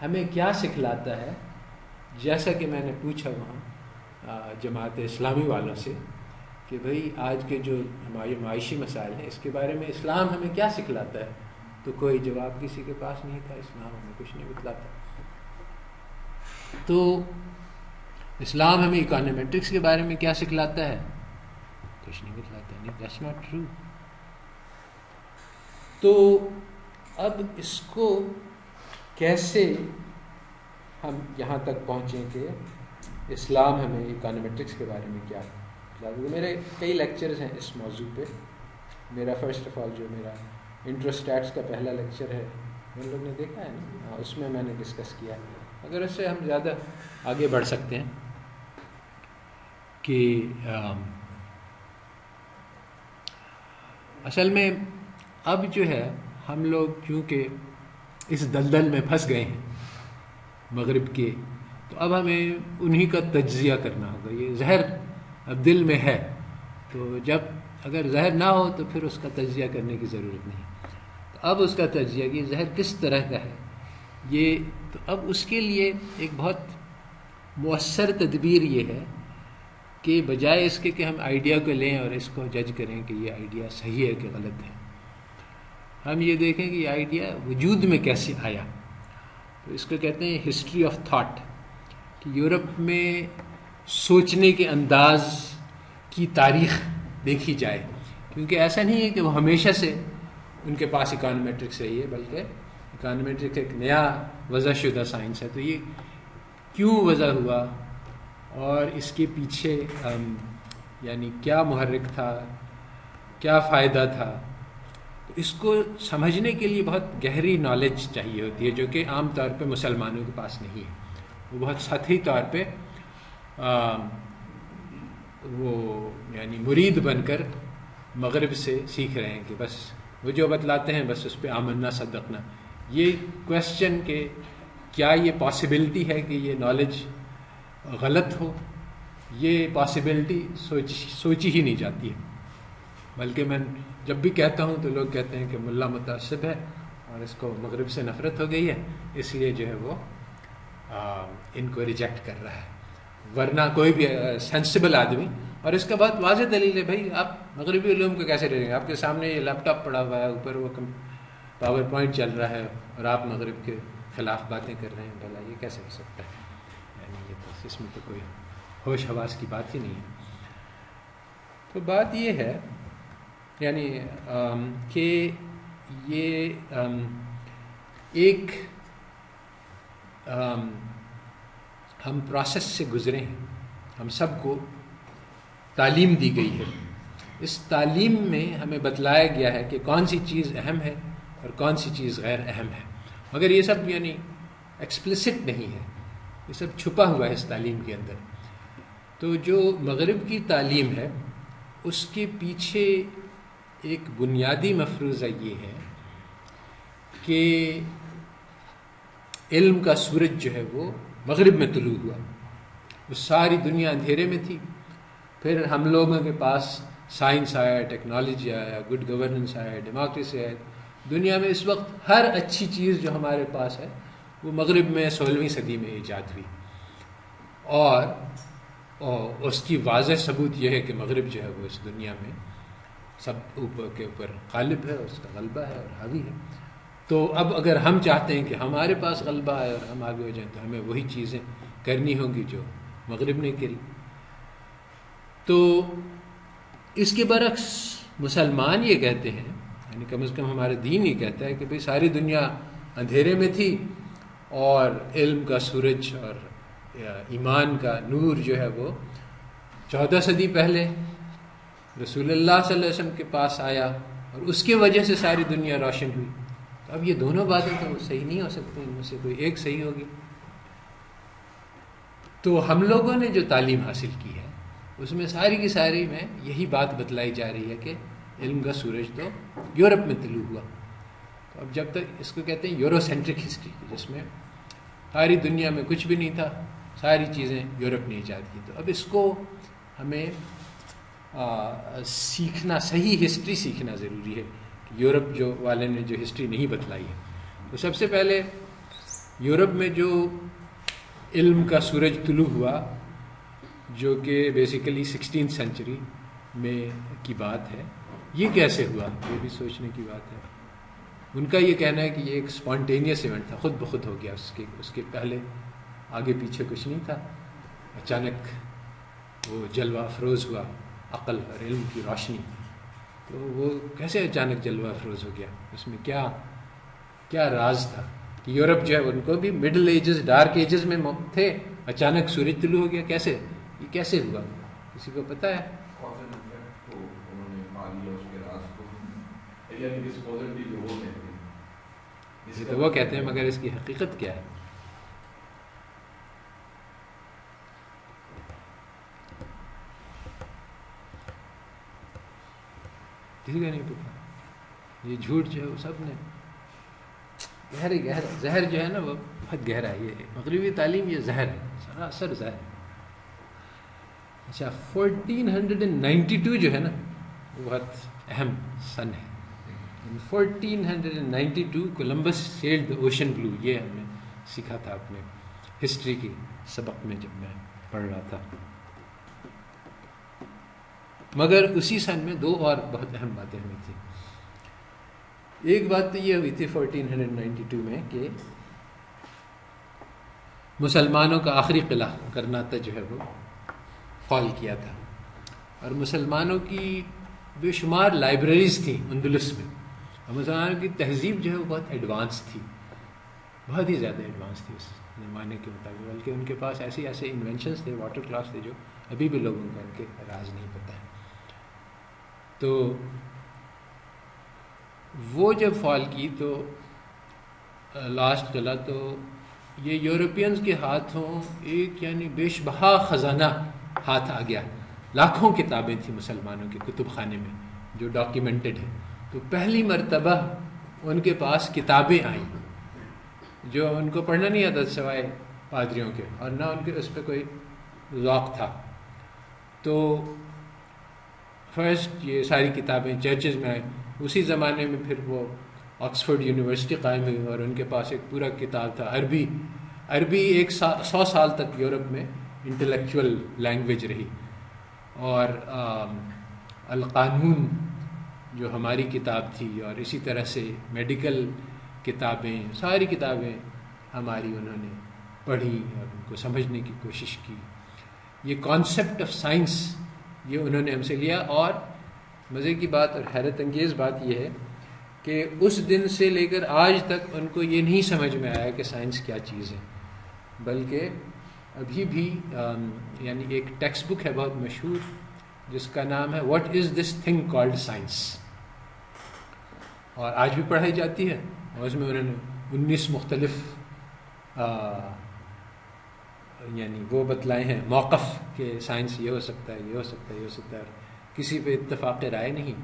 ہمیں کیا سکھلاتا ہے, جیسا کہ میں نے پوچھا وہاں جماعت اسلامی والوں سے کہ بھئی آج کے جو ہمارے معاشی مسائل ہیں اس کے بارے میں اسلام ہمیں کیا سکھلاتا ہے, تو کوئی جواب کسی کے پاس نہیں تھا. اسلام ہمیں کچھ نہیں بتلاتا. تو اسلام ہمیں اکانومیٹرکس کے بارے میں کیا سکھلاتا ہے, کچھ نہیں بتلاتا. نہیں, دیٹس ناٹ ٹرو. تو اب اس کو کیسے ہم یہاں تک پہنچیں کہ اسلام ہمیں اکانومیٹرکس کے بارے میں کیا بتلاتا. میرے کئی لیکچرز ہیں اس موضوع پہ. میرا فرسٹ آف آل جو میرا انٹروسٹیٹس کا پہلا لیکچر ہے ان لوگ نے دیکھا ہے نا, اس میں نے ڈسکس کیا ہے. اگر اس سے ہم زیادہ آگے بڑھ سکتے ہیں کہ اصل میں اب جو ہے ہم لوگ چونکہ اس دلدل میں پھنس گئے ہیں مغرب کے, تو اب ہمیں انہی کا تجزیہ کرنا ہوگا. یہ زہر اب دل میں ہے تو جب اگر زہر نہ ہو تو پھر اس کا تجزیہ کرنے کی ضرورت نہیں. تو اب اس کا تجزیہ کہ زہر کس طرح کا ہے, یہ تو اب اس کے لیے ایک بہت مؤثر تدبیر یہ ہے کہ بجائے اس کے کہ ہم آئیڈیا کو لیں اور اس کو جج کریں کہ یہ آئیڈیا صحیح ہے کہ غلط ہے, ہم یہ دیکھیں کہ یہ آئیڈیا وجود میں کیسے آیا. تو اس کو کہتے ہیں ہسٹری آف تھاٹ, کہ یورپ میں سوچنے کے انداز کی تاریخ دیکھی جائے. کیونکہ ایسا نہیں ہے کہ وہ ہمیشہ سے ان کے پاس اکانومیٹرکس رہی ہے, بلکہ اکانومیٹرکس ایک نیا وضع شدہ سائنس ہے، تو یہ کیوں وضع ہوا اور اس کے پیچھے یعنی کیا محرک تھا، کیا فائدہ تھا، تو اس کو سمجھنے کے لیے بہت گہری نالج چاہیے ہوتی ہے، جو کہ عام طور پہ مسلمانوں کے پاس نہیں ہے. وہ بہت سطحی طور پہ وہ یعنی مرید بن کر مغرب سے سیکھ رہے ہیں کہ بس وہ جو بتلاتے ہیں بس اس پہ آمنا صدقنا. یہ کویسچن کہ کیا یہ پاسبلٹی ہے کہ یہ نالج غلط ہو، یہ پاسبلٹی سوچی ہی نہیں جاتی ہے. بلکہ میں جب بھی کہتا ہوں تو لوگ کہتے ہیں کہ ملا متعصب ہے اور اس کو مغرب سے نفرت ہو گئی ہے، اس لیے جو ہے وہ ان کو ریجیکٹ کر رہا ہے. ورنہ کوئی بھی سینسیبل آدمی، اور اس کا بہت واضح دلیل ہے، بھائی آپ مغربی علوم کو کیسے لے لیں گے؟ آپ کے سامنے یہ لیپ ٹاپ پڑا ہوا ہے، اوپر وہ پاور پوائنٹ چل رہا ہے اور آپ مغرب کے خلاف باتیں کر رہے ہیں. بھلا یہ کیسے ہو سکتا ہے؟ یعنی یہ تو اس میں تو کوئی ہوش حواس کی بات ہی نہیں ہے. تو بات یہ ہے یعنی کہ یہ ایک ہم پروسیس سے گزرے ہیں، ہم سب کو تعلیم دی گئی ہے. اس تعلیم میں ہمیں بتلایا گیا ہے کہ کون سی چیز اہم ہے اور کون سی چیز غیر اہم ہے، مگر یہ سب یعنی ایکسپلسٹ نہیں ہے، یہ سب چھپا ہوا ہے اس تعلیم کے اندر. تو جو مغرب کی تعلیم ہے اس کے پیچھے ایک بنیادی مفروضہ یہ ہے کہ علم کا سورج جو ہے وہ مغرب میں طلوع ہوا. وہ ساری دنیا اندھیرے میں تھی، پھر ہم لوگوں کے پاس سائنس آیا، ٹیکنالوجی آیا، گڈ گورننس آیا، ڈیموکریسی آیا. دنیا میں اس وقت ہر اچھی چیز جو ہمارے پاس ہے وہ مغرب میں 16ویں صدی میں ایجاد ہوئی، اور اس کی واضح ثبوت یہ ہے کہ مغرب جو ہے وہ اس دنیا میں سب کے اوپر غالب ہے، اس کا غلبہ ہے اور حاوی ہے. تو اب اگر ہم چاہتے ہیں کہ ہمارے پاس غلبہ آئے اور ہم آگے ہو جائیں تو ہمیں وہی چیزیں کرنی ہوں گی جو مغرب نے کری. تو اس کے برعکس مسلمان یہ کہتے ہیں، یعنی کم از کم ہمارا دین یہ کہتا ہے کہ بھئی ساری دنیا اندھیرے میں تھی اور علم کا سورج اور ایمان کا نور جو ہے وہ 14 صدی پہلے رسول اللہ صلی اللہ علیہ وسلم کے پاس آیا اور اس کی وجہ سے ساری دنیا روشن ہوئی. تو اب یہ دونوں باتیں تو صحیح نہیں ہو سکتی، ان میں سے کوئی ایک صحیح ہوگی. تو ہم لوگوں نے جو تعلیم حاصل کی ہے اس میں ساری کی ساری میں یہی بات بتلائی جا رہی ہے کہ علم کا سورج تو یورپ میں طلوع ہوا. تو اب جب تک اس کو کہتے ہیں یورو سینٹرک ہسٹری، جس میں ساری دنیا میں کچھ بھی نہیں تھا، ساری چیزیں یورپ نے ایجاد کی. تو اب اس کو ہمیں سیکھنا، صحیح ہسٹری سیکھنا ضروری ہے. یورپ جو والے نے جو ہسٹری نہیں بتلائی ہے، تو سب سے پہلے یورپ میں جو علم کا سورج طلوع ہوا، جو کہ بیسیکلی 16 سینچری میں کی بات ہے، یہ کیسے ہوا یہ بھی سوچنے کی بات ہے. ان کا یہ کہنا ہے کہ یہ ایک اسپونٹینیس ایونٹ تھا، خود بخود ہو گیا. اس کے پہلے آگے پیچھے کچھ نہیں تھا، اچانک وہ جلوہ افروز ہوا عقل اور علم کی روشنی. تو وہ کیسے اچانک جلوہ افروز ہو گیا؟ اس میں کیا راز تھا کہ یورپ جو ہے ان کو بھی مڈل ایجز، ڈارک ایجز میں تھے، اچانک سورج طلوع ہو گیا. یہ کیسے ہوا؟ کسی کو پتہ ہے؟ یہ تو وہ کہتے ہیں، مگر اس کی حقیقت کیا ہے؟ کسی کا نہیں پتا. یہ جھوٹ جو ہے وہ سب نے گہرا زہر جو ہے نا وہ بہت گہرا ہے. یہ مغربی تعلیم یہ زہر ہے، سراسر زہر ہے. اچھا 1492 جو ہے نا وہ بہت اہم سن ہے. 1492 کولمبس سیلڈ دی اوشن بلو، یہ ہم نے سیکھا تھا اپنے ہسٹری کی سبق میں جب میں پڑھ رہا تھا. مگر اسی سن میں دو اور بہت اہم باتیں ہوئی تھیں. ایک بات تو یہ ہوئی تھی 1492 میں کہ مسلمانوں کا آخری قلعہ کرناتا جو ہے وہ فال کیا تھا، اور مسلمانوں کی بے شمار لائبریریز تھیں اندلس میں، اور مسلمانوں کی تہذیب جو ہے وہ بہت ایڈوانس تھی. بہت ہی زیادہ ایڈوانس تھی اس زمانے کے مطابق، بلکہ ان کے پاس ایسے انوینشنس تھے، واٹر کلاس تھے، جو ابھی بھی لوگوں کو ان کے راز نہیں پتہ ہے. تو وہ جب فال کی تو لاسٹ قلعہ تو یہ یورپینز کے ہاتھوں ایک یعنی بیش بہا خزانہ ہاتھ آ گیا. لاکھوں کتابیں تھیں مسلمانوں کے کتب خانے میں جو ڈاکیومنٹڈ ہیں. تو پہلی مرتبہ ان کے پاس کتابیں آئیں جو ان کو پڑھنا نہیں آتا سوائے پادریوں کے، اور نہ ان کے اس پہ کوئی ذوق تھا. تو فرسٹ یہ ساری کتابیں چرچز میں آئیں. اسی زمانے میں پھر وہ آکسفورڈ یونیورسٹی قائم ہوئی اور ان کے پاس ایک پورا کتاب تھا. عربی 100 سال تک یورپ میں انٹلیکچوئل لینگویج رہی. اور القانون جو ہماری کتاب تھی، اور اسی طرح سے میڈیکل کتابیں، ساری کتابیں ہماری انہوں نے پڑھی اور ان کو سمجھنے کی کوشش کی. یہ کانسیپٹ آف سائنس یہ انہوں نے ہم سے لیا. اور مزے کی بات اور حیرت انگیز بات یہ ہے کہ اس دن سے لے کر آج تک ان کو یہ نہیں سمجھ میں آیا کہ سائنس کیا چیز ہے، بلکہ ابھی بھی یعنی ایک ٹیکسٹ بک ہے بہت مشہور جس کا نام ہے what is this thing called science, اور آج بھی پڑھائی جاتی ہے. اور اس میں انہوں نے 19 مختلف یعنی وہ بتلائے ہیں موقف کہ سائنس یہ ہو سکتا ہے، یہ ہو سکتا ہے، یہ ہو سکتا ہے، کسی پہ اتفاق رائے نہیں.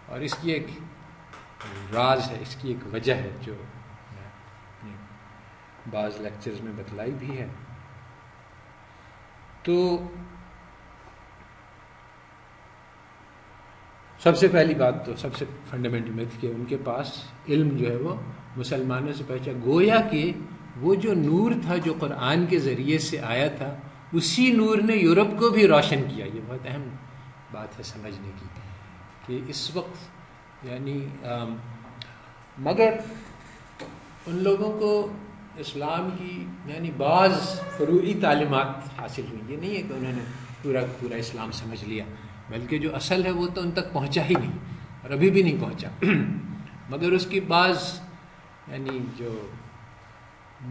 اور اس کی ایک راز ہے، اس کی ایک وجہ ہے جو میں اپنے بعض لیکچرز میں بتلائی بھی ہے. تو سب سے پہلی بات تو سب سے فنڈامنٹل میتھ کہ ان کے پاس علم جو ہے وہ مسلمانوں سے پہنچا. گویا کہ وہ جو نور تھا جو قرآن کے ذریعے سے آیا تھا، اسی نور نے یورپ کو بھی روشن کیا. یہ بہت اہم بات ہے سمجھنے کی کہ اس وقت یعنی مگر ان لوگوں کو اسلام کی یعنی بعض فروعی تعلیمات حاصل ہوئی. یہ نہیں ہے کہ انہوں نے پورا اسلام سمجھ لیا، بلکہ جو اصل ہے وہ تو ان تک پہنچا ہی نہیں اور ابھی بھی نہیں پہنچا. مگر اس کی بعض یعنی جو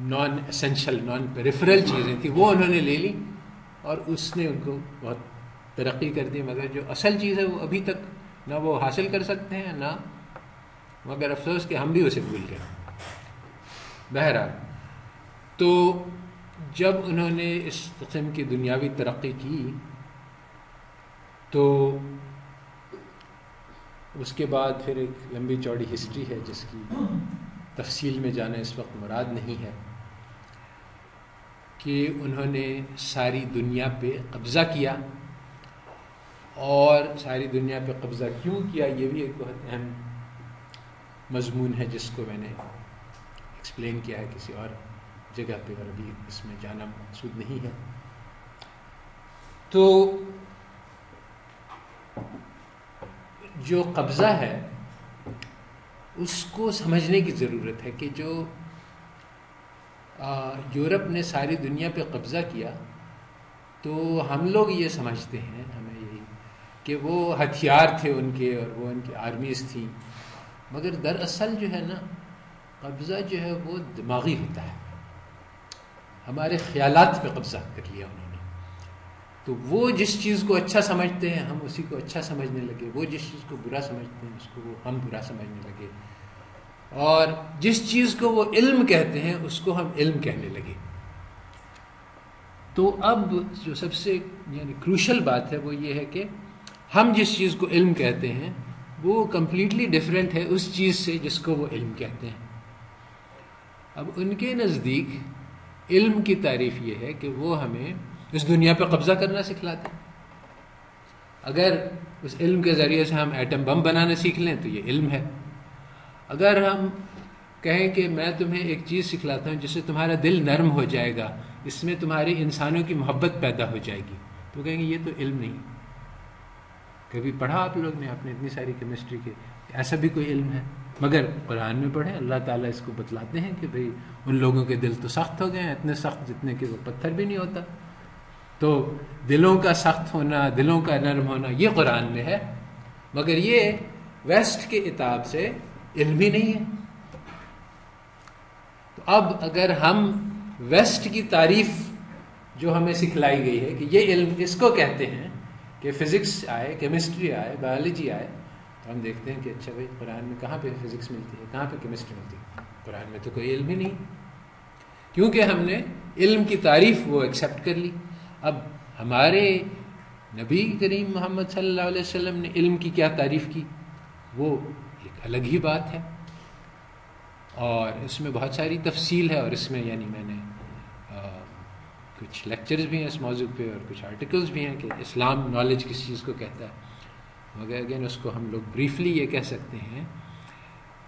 نان اسینشل نان پیریفرل چیزیں تھیں وہ انہوں نے لے لی اور اس نے ان کو بہت ترقی کر دی. مگر جو اصل چیز ہے وہ ابھی تک نہ وہ حاصل کر سکتے ہیں نہ، مگر افسوس کہ ہم بھی اسے بھول گئے. بہرحال تو جب انہوں نے اس قسم کی دنیاوی ترقی کی تو اس کے بعد پھر ایک لمبی چوڑی ہسٹری ہے جس کی تفصیل میں جانا اس وقت مراد نہیں ہے کہ انہوں نے ساری دنیا پہ قبضہ کیا. اور ساری دنیا پہ قبضہ کیوں کیا یہ بھی ایک بہت اہم مضمون ہے جس کو میں نے ایکسپلین کیا ہے کسی اور جگہ پہ اور ابھی اس میں جانا مقصود نہیں ہے. تو جو قبضہ ہے اس کو سمجھنے کی ضرورت ہے کہ جو یورپ نے ساری دنیا پہ قبضہ کیا تو ہم لوگ یہ سمجھتے ہیں ہمیں یہی کہ وہ ہتھیار تھے ان کے اور وہ ان کی آرمیز تھیں، مگر دراصل جو ہے نا قبضہ جو ہے وہ دماغی ہوتا ہے. ہمارے خیالات پہ قبضہ کر لیا انہوں نے. تو وہ جس چیز کو اچھا سمجھتے ہیں ہم اسی کو اچھا سمجھنے لگے، وہ جس چیز کو برا سمجھتے ہیں اس کو وہ ہم برا سمجھنے لگے، اور جس چیز کو وہ علم کہتے ہیں اس کو ہم علم کہنے لگے. تو اب جو سب سے یعنی کروشل بات ہے وہ یہ ہے کہ ہم جس چیز کو علم کہتے ہیں وہ کمپلیٹلی ڈفرینٹ ہے اس چیز سے جس کو وہ علم کہتے ہیں. اب ان کے نزدیک علم کی تعریف یہ ہے کہ وہ ہمیں اس دنیا پہ قبضہ کرنا سکھلاتے ہیں. اگر اس علم کے ذریعے سے ہم ایٹم بم بنانا سیکھ لیں تو یہ علم ہے. اگر ہم کہیں کہ میں تمہیں ایک چیز سکھلاتا ہوں جس سے تمہارا دل نرم ہو جائے گا، اس میں تمہاری انسانوں کی محبت پیدا ہو جائے گی، تو کہیں گے یہ تو علم نہیں. کبھی پڑھا آپ لوگ نے اپنے اتنی ساری کیمسٹری کے ایسا بھی کوئی علم ہے؟ مگر قرآن میں پڑھیں اللہ تعالیٰ اس کو بتلاتے ہیں کہ بھئی ان لوگوں کے دل تو سخت ہو گئے ہیں، اتنے سخت جتنے کہ وہ پتھر بھی نہیں ہوتا. تو دلوں کا سخت ہونا، دلوں کا نرم ہونا یہ قرآن میں ہے، مگر یہ ویسٹ کے کتاب سے علم ہی نہیں ہے. تو تو اب اگر ہم ویسٹ کی تعریف جو ہمیں سکھلائی گئی ہے کہ یہ علم اس کو کہتے ہیں کہ فزکس آئے، کیمسٹری آئے، بایولوجی آئے، تو ہم دیکھتے ہیں کہ اچھا بھائی قرآن میں کہاں پہ فزکس ملتی ہے، کہاں پہ کیمسٹری ملتی ہے؟ قرآن میں تو کوئی علم ہی نہیں، کیونکہ ہم نے علم کی تعریف وہ ایکسیپٹ کر لی. اب ہمارے نبی کریم محمد صلی اللہ علیہ وسلم نے علم کی کیا تعریف کی، وہ ایک الگ ہی بات ہے، اور اس میں بہت ساری تفصیل ہے، اور اس میں یعنی میں نے کچھ لیکچرز بھی ہیں اس موضوع پہ اور کچھ آرٹیکلز بھی ہیں کہ اسلام نالج کس چیز کو کہتا ہے. مگر اگین اس کو ہم لوگ بریفلی یہ کہہ سکتے ہیں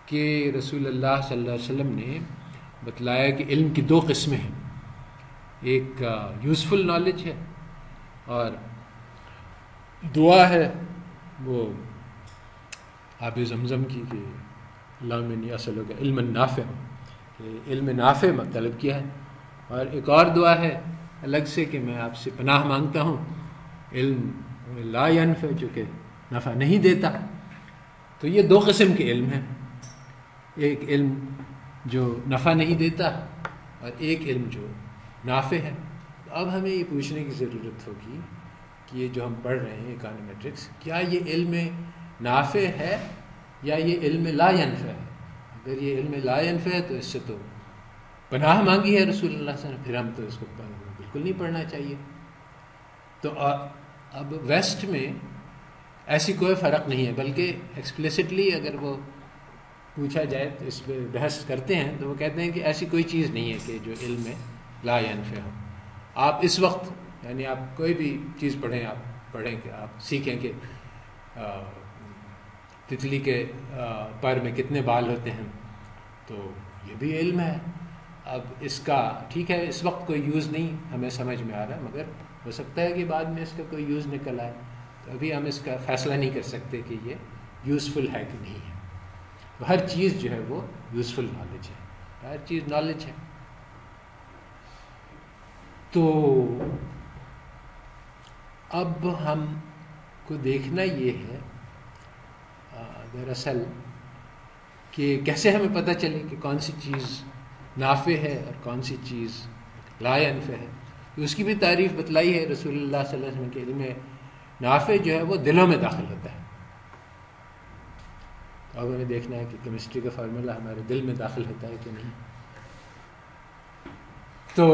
کہ رسول اللہ صلی اللہ علیہ وسلم نے بتلایا کہ علم کی دو قسمیں ہیں، ایک یوزفل نالج ہے اور دعا ہے وہ آب زمزم کی کہ اللہم انی اسألک علما نافع، کہ علم نافع طلب کیا ہے، اور ایک اور دعا ہے الگ سے کہ میں آپ سے پناہ مانگتا ہوں علم لا ینفع، جو کہ نفع نہیں دیتا. تو یہ دو قسم کے علم ہیں، ایک علم جو نفع نہیں دیتا اور ایک علم جو نافع ہے. اب ہمیں یہ پوچھنے کی ضرورت ہوگی کہ یہ جو ہم پڑھ رہے ہیں اکانومیٹرکس، کیا یہ علم نافع ہے یا یہ علم لا ینفع ہے؟ اگر یہ علم لا ینفع ہے تو اس سے تو پناہ مانگی ہے رسول اللہ صلی اللہ علیہ وسلم، پھر ہم تو اس کو بالکل نہیں پڑھنا چاہیے. تو اب ویسٹ میں ایسی کوئی فرق نہیں ہے، بلکہ ایکسپلیسٹلی اگر وہ پوچھا جائے تو اس پہ بحث کرتے ہیں تو وہ کہتے ہیں کہ ایسی کوئی چیز نہیں ہے کہ جو علم لا ینفع ہو. آپ اس وقت یعنی آپ کوئی بھی چیز پڑھیں، آپ پڑھیں کہ آپ سیکھیں کہ تتلی کے پر میں کتنے بال ہوتے ہیں، تو یہ بھی علم ہے. اب اس کا ٹھیک ہے اس وقت کوئی یوز نہیں ہمیں سمجھ میں آ رہا، مگر ہو سکتا ہے کہ بعد میں اس کا کوئی یوز نکل آئے، تو ابھی ہم اس کا فیصلہ نہیں کر سکتے کہ یہ یوزفل ہے کہ نہیں ہے. تو ہر چیز جو ہے وہ یوزفل نالج ہے، ہر چیز نالج ہے. تو اب ہم کو دیکھنا یہ ہے دراصل کہ کیسے ہمیں پتہ چلے کہ کون سی چیز نافع ہے اور کون سی چیز لا ینفع ہے. تو اس کی بھی تعریف بتلائی ہے رسول اللہ صلی اللہ علیہ وسلم کے علم نافع جو ہے وہ دلوں میں داخل ہوتا ہے. تو اب ہمیں دیکھنا ہے کہ کیمسٹری کا فارمولہ ہمارے دل میں داخل ہوتا ہے کہ نہیں. تو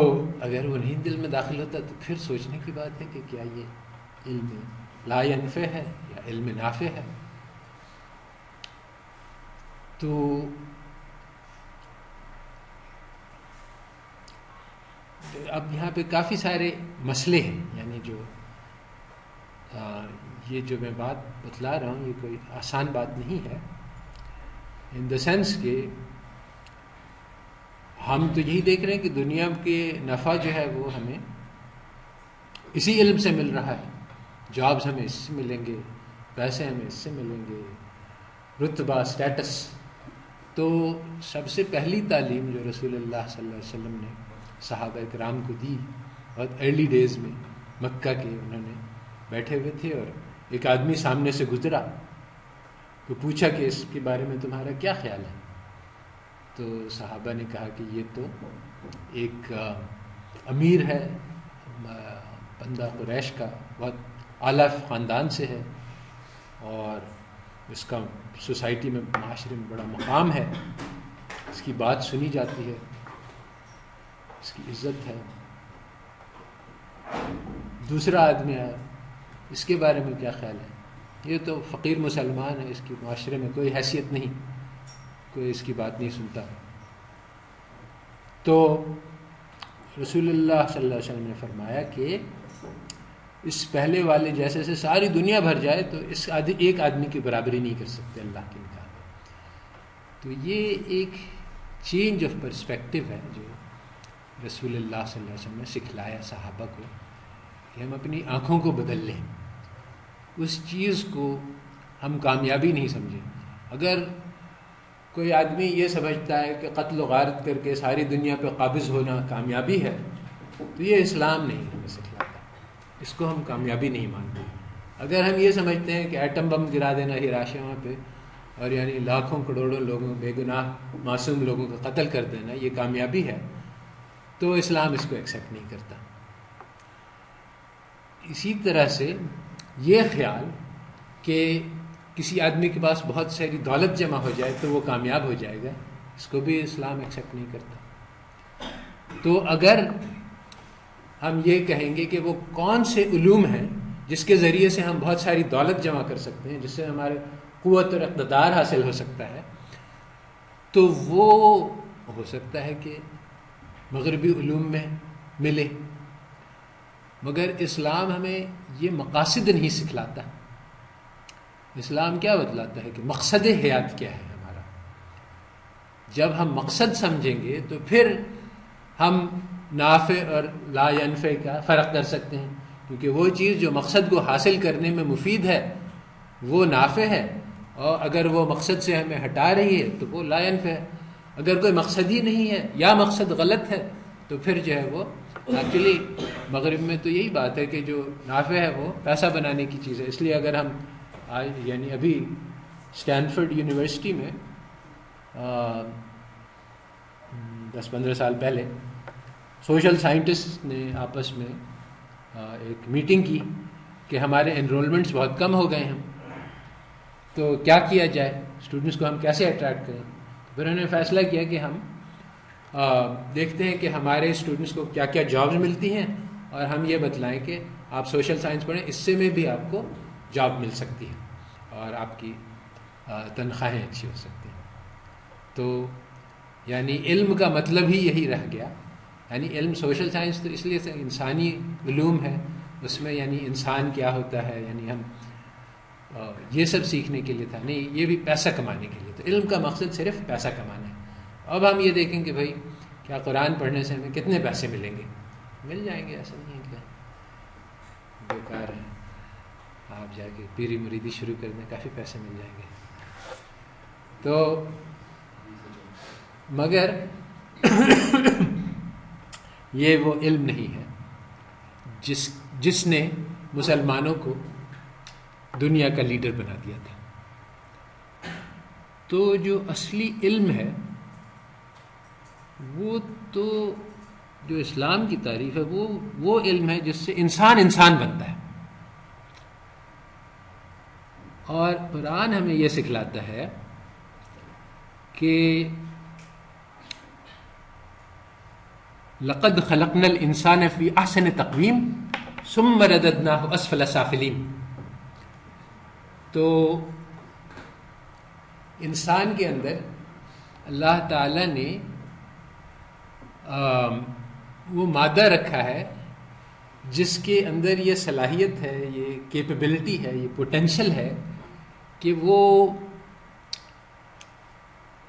اگر وہ نہیں دل میں داخل ہوتا تو پھر سوچنے کی بات ہے کہ کیا یہ علم لا ینفع ہے یا علم نافع ہے. تو اب یہاں پہ کافی سارے مسئلے ہیں، یعنی جو یہ جو میں بات بتلا رہا ہوں یہ کوئی آسان بات نہیں ہے، ان دا سینس کہ ہم تو یہی دیکھ رہے ہیں کہ دنیا کے نفع جو ہے وہ ہمیں اسی علم سے مل رہا ہے. جابز ہمیں اس سے ملیں گے، پیسے ہمیں اس سے ملیں گے، رتبہ، اسٹیٹس. تو سب سے پہلی تعلیم جو رسول اللہ صلی اللہ علیہ وسلم نے صحابہ کرام کو دی بہت ارلی ڈیز میں، مکہ کے انہوں نے بیٹھے ہوئے تھے اور ایک آدمی سامنے سے گزرا تو پوچھا کہ اس کے بارے میں تمہارا کیا خیال ہے. تو صحابہ نے کہا کہ یہ تو ایک امیر ہے، بندہ قریش کا، بہت اعلیٰ خاندان سے ہے، اور اس کا سوسائٹی میں، معاشرے میں بڑا مقام ہے، اس کی بات سنی جاتی ہے، اس کی عزت ہے. دوسرا آدمی ہے، اس کے بارے میں کیا خیال ہے؟ یہ تو فقیر مسلمان ہے، اس کی معاشرے میں کوئی حیثیت نہیں، کوئی اس کی بات نہیں سنتا. تو رسول اللہ صلی اللہ علیہ وسلم نے فرمایا کہ اس پہلے والے جیسے سے ساری دنیا بھر جائے تو اس ایک آدمی کی برابری نہیں کر سکتے اللہ کی نگاہ میں. تو یہ ایک چینج آف پرسپیکٹو ہے جو رسول اللہ صلی اللہ علیہ وسلم نے سکھلایا صحابہ کو، کہ ہم اپنی آنکھوں کو بدل لیں. اس چیز کو ہم کامیابی نہیں سمجھیں. اگر کوئی آدمی یہ سمجھتا ہے کہ قتل و غارت کر کے ساری دنیا پہ قابض ہونا کامیابی ہے تو یہ اسلام نہیں ہمیں سکھلاتا، اس کو ہم کامیابی نہیں مانتے. اگر ہم یہ سمجھتے ہیں کہ ایٹم بم گرا دینا ہیروشیما پہ اور یعنی لاکھوں کروڑوں لوگوں بے گناہ معصوم لوگوں کا قتل کر دینا یہ کامیابی ہے، تو اسلام اس کو ایکسیپٹ نہیں کرتا۔ اسی طرح سے یہ خیال کہ کسی آدمی کے پاس بہت ساری دولت جمع ہو جائے تو وہ کامیاب ہو جائے گا، اس کو بھی اسلام ایکسیپٹ نہیں کرتا۔ تو اگر ہم یہ کہیں گے کہ وہ کون سے علوم ہیں جس کے ذریعے سے ہم بہت ساری دولت جمع کر سکتے ہیں، جس سے ہمارے قوت اور اقتدار حاصل ہو سکتا ہے، تو وہ ہو سکتا ہے کہ مغربی علوم میں ملے، مگر اسلام ہمیں یہ مقاصد نہیں سکھلاتا۔ اسلام کیا بتلاتا ہے کہ مقصد حیات کیا ہے ہمارا۔ جب ہم مقصد سمجھیں گے تو پھر ہم نافع اور لا ینفع کا فرق کر سکتے ہیں، کیونکہ وہ چیز جو مقصد کو حاصل کرنے میں مفید ہے وہ نافع ہے، اور اگر وہ مقصد سے ہمیں ہٹا رہی ہے تو وہ لا ینفع ہے۔ اگر کوئی مقصد ہی نہیں ہے یا مقصد غلط ہے تو پھر جو ہے وہ ایکچولی مغرب میں تو یہی بات ہے کہ جو نافع ہے وہ پیسہ بنانے کی چیز ہے۔ اس لیے اگر ہم یعنی ابھی اسٹینفورڈ یونیورسٹی میں 10-15 سال پہلے سوشل سائنٹسٹ نے آپس میں ایک میٹنگ کی کہ ہمارے انرولمنٹس بہت کم ہو گئے ہیں، تو کیا کیا جائے، اسٹوڈنٹس کو ہم کیسے اٹریکٹ کریں۔ پھر انہوں نے فیصلہ کیا کہ ہم دیکھتے ہیں کہ ہمارے اسٹوڈنٹس کو کیا کیا جابز ملتی ہیں، اور ہم یہ بتلائیں کہ آپ سوشل سائنس پڑھیں، اس سے میں بھی آپ کو جاب مل سکتی ہے اور آپ کی تنخواہیں اچھی ہو سکتی ہیں۔ تو یعنی علم کا مطلب ہی یہی رہ گیا، یعنی علم سوشل سائنس تو اس لیے سے انسانی علوم ہے، اس میں یعنی انسان کیا ہوتا ہے، یعنی ہم یہ سب سیکھنے کے لیے تھا، نہیں یہ بھی پیسہ کمانے کے لیے۔ تو علم کا مقصد صرف پیسہ کمانا ہے۔ اب ہم یہ دیکھیں کہ بھائی کیا قرآن پڑھنے سے ہمیں کتنے پیسے ملیں گے؟ مل جائیں گے، ایسا نہیں ہے کہ بیکار ہے، آپ جا کے پیری مریدی شروع کر دیں، کافی پیسے مل جائیں گے۔ تو مگر یہ وہ علم نہیں ہے جس نے مسلمانوں کو دنیا کا لیڈر بنا دیا تھا۔ تو جو اصلی علم ہے وہ تو جو اسلام کی تعریف ہے وہ علم ہے جس سے انسان بنتا ہے، اور قرآن ہمیں یہ سکھلاتا ہے کہ لقد خلقنا الانسان فی احسن تقویم ثم رددناہ اسفل سافلین۔ تو انسان کے اندر اللہ تعالیٰ نے وہ مادہ رکھا ہے جس کے اندر یہ صلاحیت ہے، یہ کیپیبلٹی ہے، یہ پوٹینشل ہے کہ وہ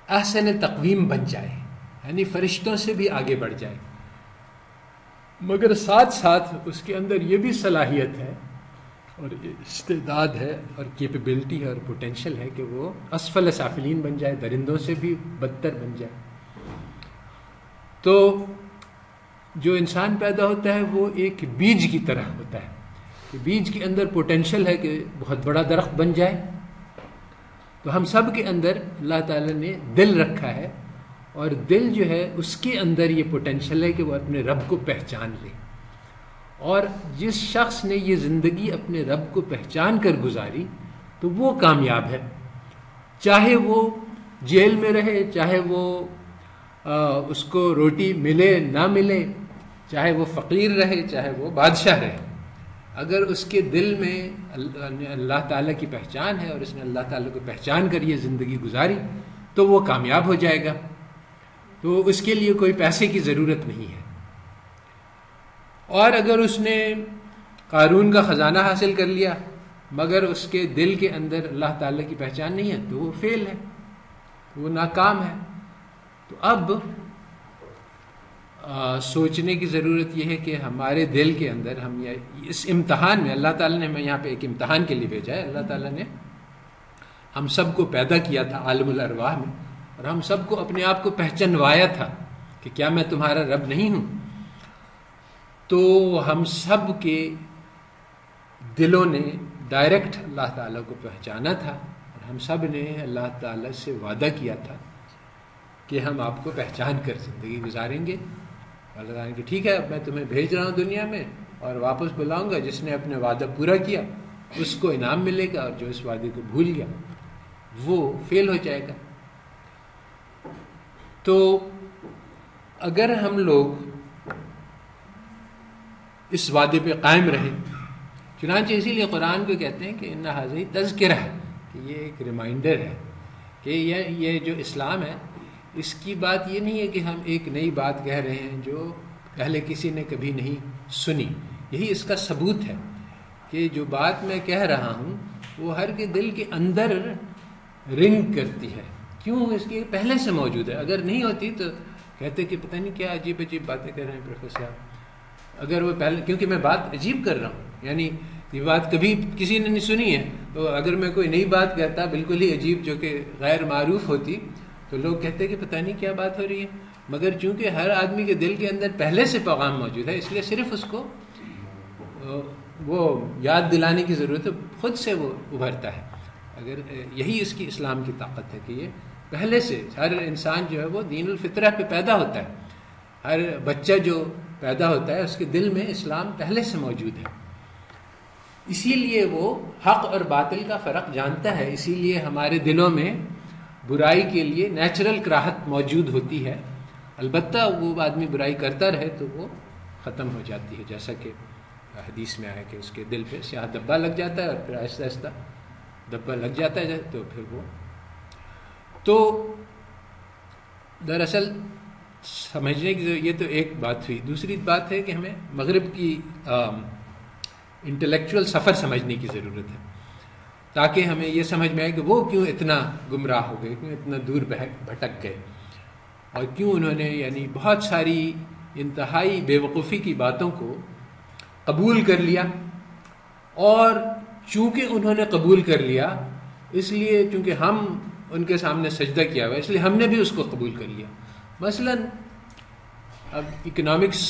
احسن تقویم بن جائے، یعنی فرشتوں سے بھی آگے بڑھ جائے، مگر ساتھ ساتھ اس کے اندر یہ بھی صلاحیت ہے اور استعداد ہے اور کیپیبلٹی ہے اور پوٹینشل ہے کہ وہ اسفل سافلین بن جائے، درندوں سے بھی بدتر بن جائے۔ تو جو انسان پیدا ہوتا ہے وہ ایک بیج کی طرح ہوتا ہے کہ بیج کے اندر پوٹینشل ہے کہ بہت بڑا درخت بن جائے۔ تو ہم سب کے اندر اللہ تعالیٰ نے دل رکھا ہے، اور دل جو ہے اس کے اندر یہ پوٹینشل ہے کہ وہ اپنے رب کو پہچان لے، اور جس شخص نے یہ زندگی اپنے رب کو پہچان کر گزاری تو وہ کامیاب ہے، چاہے وہ جیل میں رہے، چاہے وہ اس کو روٹی ملے نہ ملے، چاہے وہ فقیر رہے، چاہے وہ بادشاہ رہے، اگر اس کے دل میں اللہ تعالیٰ کی پہچان ہے اور اس نے اللہ تعالیٰ کو پہچان کر یہ زندگی گزاری تو وہ کامیاب ہو جائے گا۔ تو اس کے لیے کوئی پیسے کی ضرورت نہیں ہے۔ اور اگر اس نے قارون کا خزانہ حاصل کر لیا مگر اس کے دل کے اندر اللہ تعالیٰ کی پہچان نہیں ہے تو وہ فیل ہے، وہ ناکام ہے۔ تو اب سوچنے کی ضرورت یہ ہے کہ ہمارے دل کے اندر ہم اس امتحان میں، اللہ تعالیٰ نے ہمیں یہاں پہ ایک امتحان کے لیے بھیجا ہے۔ اللہ تعالیٰ نے ہم سب کو پیدا کیا تھا عالم الارواح میں، اور ہم سب کو اپنے آپ کو پہچنوایا تھا کہ کیا میں تمہارا رب نہیں ہوں؟ تو ہم سب کے دلوں نے ڈائریکٹ اللہ تعالیٰ کو پہچانا تھا، اور ہم سب نے اللہ تعالیٰ سے وعدہ کیا تھا کہ ہم آپ کو پہچان کر زندگی گزاریں گے. اللہ تعالیٰ کہ ٹھیک ہے اب میں تمہیں بھیج رہا ہوں دنیا میں اور واپس بلاؤں گا, جس نے اپنے وعدہ پورا کیا اس کو انعام ملے گا, اور جو اس وعدے کو بھول گیا وہ فیل ہو جائے گا. تو اگر ہم لوگ اس وعدے پہ قائم رہیں, چنانچہ اسی لیے قرآن کو کہتے ہیں کہ ان حاضی تذکرہ ہے, کہ یہ ایک ریمائنڈر ہے کہ یہ جو اسلام ہے اس کی بات یہ نہیں ہے کہ ہم ایک نئی بات کہہ رہے ہیں جو پہلے کسی نے کبھی نہیں سنی. یہی اس کا ثبوت ہے کہ جو بات میں کہہ رہا ہوں وہ ہر کے دل کے اندر رنگ کرتی ہے. کیوں؟ اس کی پہلے سے موجود ہے. اگر نہیں ہوتی تو کہتے کہ پتہ نہیں کیا عجیب عجیب باتیں کر رہے ہیں پروفیسر صاحب. اگر وہ پہلے, کیونکہ میں بات عجیب کر رہا ہوں, یعنی یہ بات کبھی کسی نے نہیں سنی ہے, تو اگر میں کوئی نئی بات کہتا بالکل ہی عجیب جو کہ غیر معروف ہوتی تو لوگ کہتے کہ پتہ نہیں کیا بات ہو رہی ہے. مگر چونکہ ہر آدمی کے دل کے اندر پہلے سے پیغام موجود ہے, اس لیے صرف اس کو وہ یاد دلانے کی ضرورت ہے, خود سے وہ ابھرتا ہے. اگر یہی اس کی اسلام کی طاقت ہے کہ یہ پہلے سے ہر انسان جو ہے وہ دین الفطرہ پہ پیدا ہوتا ہے. ہر بچہ جو پیدا ہوتا ہے اس کے دل میں اسلام پہلے سے موجود ہے. اسی لیے وہ حق اور باطل کا فرق جانتا ہے. اسی لیے ہمارے دلوں میں برائی کے لیے نیچرل کراہت موجود ہوتی ہے. البتہ وہ آدمی برائی کرتا رہے تو وہ ختم ہو جاتی ہے, جیسا کہ حدیث میں آیا کہ اس کے دل پہ سیاہ دبا لگ جاتا ہے اور پھر آہستہ آہستہ دبا لگ جاتا ہے تو پھر وہ. تو دراصل سمجھنے کی یہ تو ایک بات ہوئی. دوسری بات ہے کہ ہمیں مغرب کی انٹلیکچوئل سفر سمجھنے کی ضرورت ہے, تاکہ ہمیں یہ سمجھ میں آئے کہ وہ کیوں اتنا گمراہ ہو گئے, کیوں اتنا دور بھٹک گئے, اور کیوں انہوں نے یعنی بہت ساری انتہائی بے وقوفی کی باتوں کو قبول کر لیا. اور چونکہ انہوں نے قبول کر لیا اس لیے چونکہ ہم ان کے سامنے سجدہ کیا ہوا, اس لیے ہم نے بھی اس کو قبول کر لیا. مثلا اب اکنامکس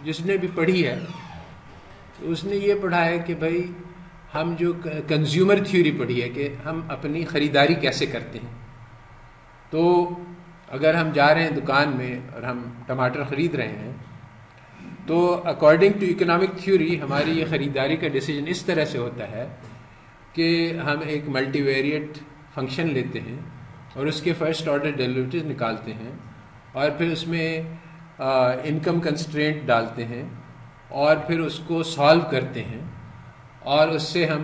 جس نے بھی پڑھی ہے اس نے یہ پڑھا ہے کہ بھائی ہم جو کنزیومر تھیوری پڑھی ہے کہ ہم اپنی خریداری کیسے کرتے ہیں. تو اگر ہم جا رہے ہیں دکان میں اور ہم ٹماٹر خرید رہے ہیں تو اکارڈنگ ٹو اکنامک تھیوری ہماری یہ خریداری کا ڈیسیجن اس طرح سے ہوتا ہے کہ ہم ایک ملٹی ویریٹ فنکشن لیتے ہیں اور اس کے فرسٹ آرڈر ڈیریویٹیوز نکالتے ہیں اور پھر اس میں انکم کنسٹرینٹ ڈالتے ہیں اور پھر اس کو سالو کرتے ہیں اور اس سے ہم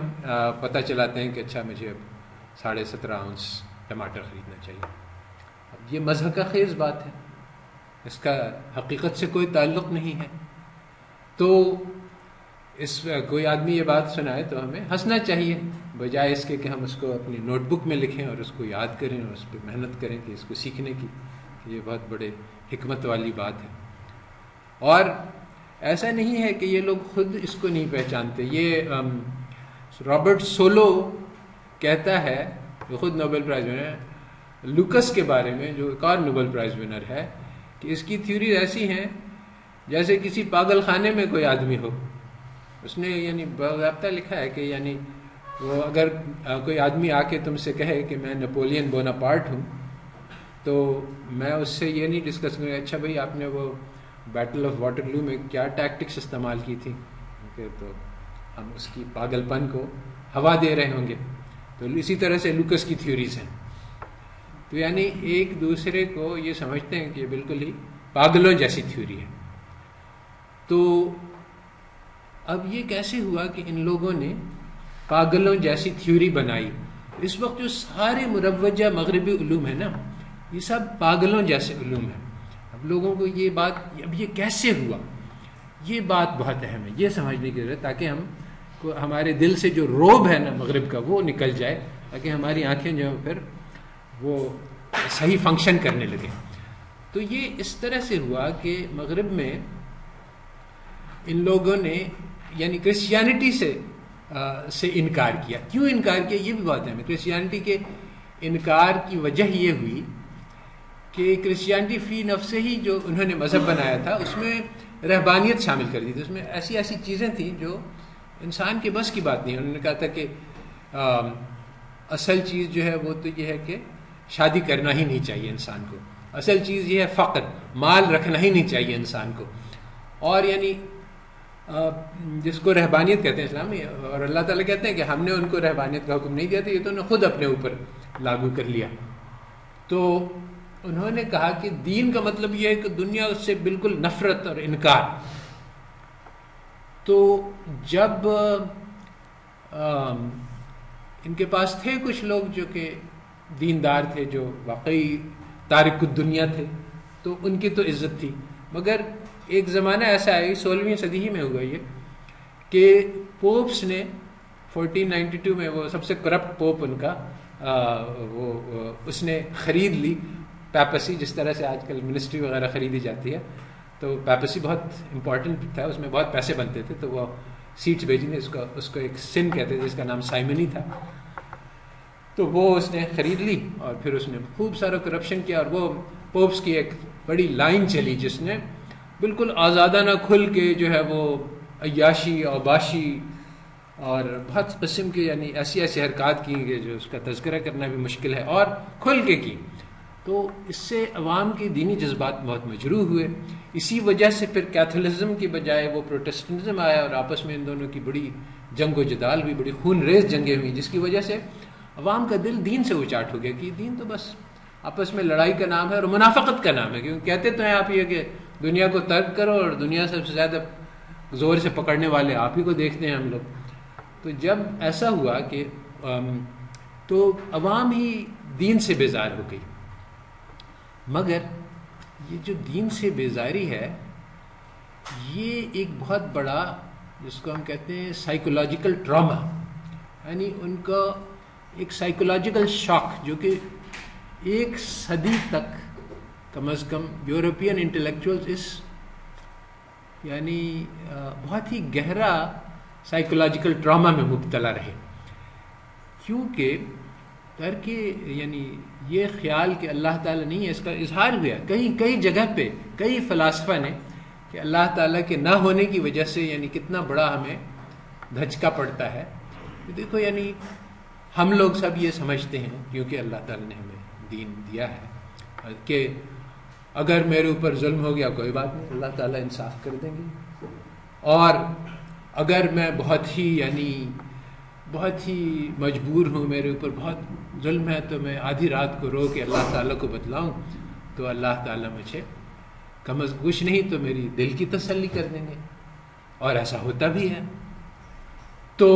پتہ چلاتے ہیں کہ اچھا مجھے اب 17.5 اونس ٹماٹر خریدنا چاہیے. اب یہ مضحکہ خیز بات ہے, اس کا حقیقت سے کوئی تعلق نہیں ہے. تو کوئی آدمی یہ بات سنائے تو ہمیں ہنسنا چاہیے بجائے اس کے کہ ہم اس کو اپنی نوٹ بک میں لکھیں اور اس کو یاد کریں اور اس پہ محنت کریں کہ اس کو سیکھنے کی. یہ بہت بڑے حکمت والی بات ہے. اور ایسا نہیں ہے کہ یہ لوگ خود اس کو نہیں پہچانتے. یہ رابرٹ سولو کہتا ہے, جو خود نوبل پرائز ونر ہے, لوکس کے بارے میں جو ایک اور نوبل پرائز ونر ہے, کہ اس کی تھیوری ایسی ہیں جیسے کسی پاگل خانے میں کوئی آدمی ہو. اس نے یعنی باضابطہ لکھا ہے کہ یعنی وہ اگر کوئی آدمی آ کے تم سے کہے کہ میں نپولین بوناپارٹ ہوں تو میں اس سے یہ نہیں ڈسکس کروں اچھا بھائی آپ نے وہ بیٹل آف واٹرلو میں کیا ٹیکٹکس استعمال کی تھی, تو ہم اس کی پاگل پن کو ہوا دے رہے ہوں گے. تو اسی طرح سے لوکس کی تھیوریز ہیں. تو یعنی ایک دوسرے کو یہ سمجھتے ہیں کہ یہ بالکل ہی پاگلوں جیسی تھیوری ہے. تو اب یہ کیسے ہوا کہ ان لوگوں نے پاگلوں جیسی تھیوری بنائی؟ اس وقت جو سارے مروجہ مغربی علوم ہیں نا, یہ سب پاگلوں جیسے علوم ہیں. اب لوگوں کو یہ بات, اب یہ کیسے ہوا, یہ بات بہت اہم ہے, یہ سمجھنے کی ضرورت, تاکہ ہم کو ہمارے دل سے جو روب ہے نا مغرب کا وہ نکل جائے, تاکہ ہماری آنکھیں جو ہیں پھر وہ صحیح فنکشن کرنے لگے. تو یہ اس طرح سے ہوا کہ مغرب میں ان لوگوں نے یعنی کرسچینٹی سے انکار کیا. کیوں انکار کیا یہ بھی بات ہے. کرسچینٹی کے انکار کی وجہ یہ ہوئی کہ کرسچینٹی فی نفس ہی جو انہوں نے مذہب بنایا تھا اس میں رہبانیت شامل کر دی تھی. اس میں ایسی چیزیں تھیں جو انسان کے بس کی بات نہیں. انہوں نے کہا تھا کہ اصل چیز جو ہے وہ تو یہ ہے کہ شادی کرنا ہی نہیں چاہیے انسان کو. اصل چیز یہ ہے فقر، مال رکھنا ہی نہیں چاہیے انسان کو. اور یعنی جس کو رہبانیت کہتے ہیں اسلام میں، اور اللہ تعالیٰ کہتے ہیں کہ ہم نے ان کو رہبانیت کا حکم نہیں دیا تھا، یہ تو انہوں نے خود اپنے اوپر لاگو کر لیا. تو انہوں نے کہا کہ دین کا مطلب یہ ہے کہ دنیا سے بالکل نفرت اور انکار. تو جب ان کے پاس تھے کچھ لوگ جو کہ دیندار تھے، جو واقعی تارک الدنیا تھے، تو ان کی تو عزت تھی. مگر ایک زمانہ ایسا ہے، 16ویں صدی ہی میں ہوا یہ، کہ پوپس نے 1492 میں، وہ سب سے کرپٹ پوپ ان کا، اس نے خرید لی پیپسی، جس طرح سے آج کل منسٹری وغیرہ خریدی جاتی ہے. تو پیپسی بہت امپورٹنٹ تھا، اس میں بہت پیسے بنتے تھے. تو وہ سیٹس بھیجیں گے، اس کو ایک سن کہتے تھے، جس کا نام سائمنی تھا. تو وہ اس نے خرید لی اور پھر اس نے خوب سارا کرپشن کیا. اور وہ پوپس کی ایک بڑی لائن چلی جس نے بالکل آزادانہ کھل کے جو ہے وہ عیاشی، اوباشی اور بہت قسم کے یعنی ایسی ایسی حرکات کی کہ جو اس کا تذکرہ کرنا بھی مشکل ہے، اور کھل کے کی. تو اس سے عوام کی دینی جذبات بہت مجروح ہوئے. اسی وجہ سے پھر کیتھولزم کی بجائے وہ پروٹسٹنٹزم آیا، اور آپس میں ان دونوں کی بڑی جنگ و جدال ہوئی، بڑی خون ریز جنگیں ہوئیں، جس کی وجہ سے عوام کا دل دین سے اچاٹ ہو گیا کہ دین تو بس آپس میں لڑائی کا نام ہے اور منافقت کا نام ہے. کیونکہ کہتے تو ہیں آپ یہ کہ دنیا کو ترک کرو، اور دنیا سب سے زیادہ زور سے پکڑنے والے آپ ہی کو دیکھتے ہیں ہم لوگ. تو جب ایسا ہوا کہ تو عوام ہی دین سے بیزار ہو گئی. مگر یہ جو دین سے بیزاری ہے، یہ ایک بہت بڑا، جس کو ہم کہتے ہیں سائیکولوجیکل ٹراما، یعنی ان کا ایک سائیکولوجیکل شاک، جو کہ ایک صدی تک کم از کم یورپین انٹلیکچوئلز اس یعنی بہت ہی گہرا سائیکولوجیکل ٹراما میں مبتلا رہے. کیونکہ یعنی یہ خیال کہ اللہ تعالیٰ نہیں ہے، اس کا اظہار ہوا کئی جگہ پہ کئی فلاسفہ نے کہ اللہ تعالیٰ کے نہ ہونے کی وجہ سے یعنی کتنا بڑا ہمیں دھچکا پڑتا ہے. دیکھو یعنی ہم لوگ سب یہ سمجھتے ہیں، کیونکہ اللہ تعالیٰ نے ہمیں دین دیا ہے، کہ اگر میرے اوپر ظلم ہو گیا کوئی بات نہیں، اللہ تعالیٰ انصاف کر دیں گے. اور اگر میں بہت ہی مجبور ہوں، میرے اوپر بہت ظلم ہے، تو میں آدھی رات کو رو کے اللہ تعالیٰ کو بتلاؤں تو اللہ تعالیٰ مجھے کم از کچھ نہیں تو میری دل کی تسلی کر دیں گے. اور ایسا ہوتا بھی ہے. تو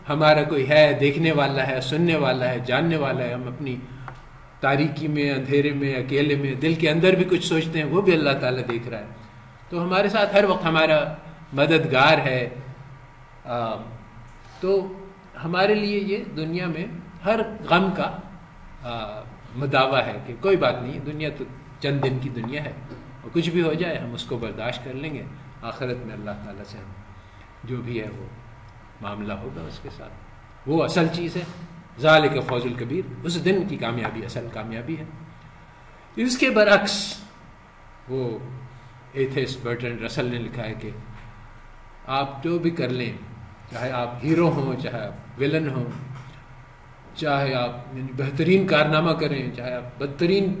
ہمارا کوئی ہے، دیکھنے والا ہے، سننے والا ہے، جاننے والا ہے. ہم اپنی تاریکی میں، اندھیرے میں، اکیلے میں، دل کے اندر بھی کچھ سوچتے ہیں، وہ بھی اللہ تعالیٰ دیکھ رہا ہے. تو ہمارے ساتھ ہر وقت ہمارا مددگار ہے. تو ہمارے لیے یہ دنیا میں ہر غم کا مداوع ہے کہ کوئی بات نہیں، دنیا تو چند دن کی دنیا ہے، اور کچھ بھی ہو جائے ہم اس کو برداشت کر لیں گے. آخرت میں اللہ تعالیٰ سے ہم جو بھی ہے وہ معاملہ ہوگا اس کے ساتھ. وہ اصل چیز ہے. ذالک فوز الکبیر، اس دن کی کامیابی اصل کامیابی ہے. اس کے برعکس وہ ایتھیسٹ برٹرینڈ رسل نے لکھا ہے کہ آپ جو بھی کر لیں، چاہے آپ ہیرو ہوں، چاہے آپ ولن ہوں، چاہے آپ بہترین کارنامہ کریں، چاہے آپ بدترین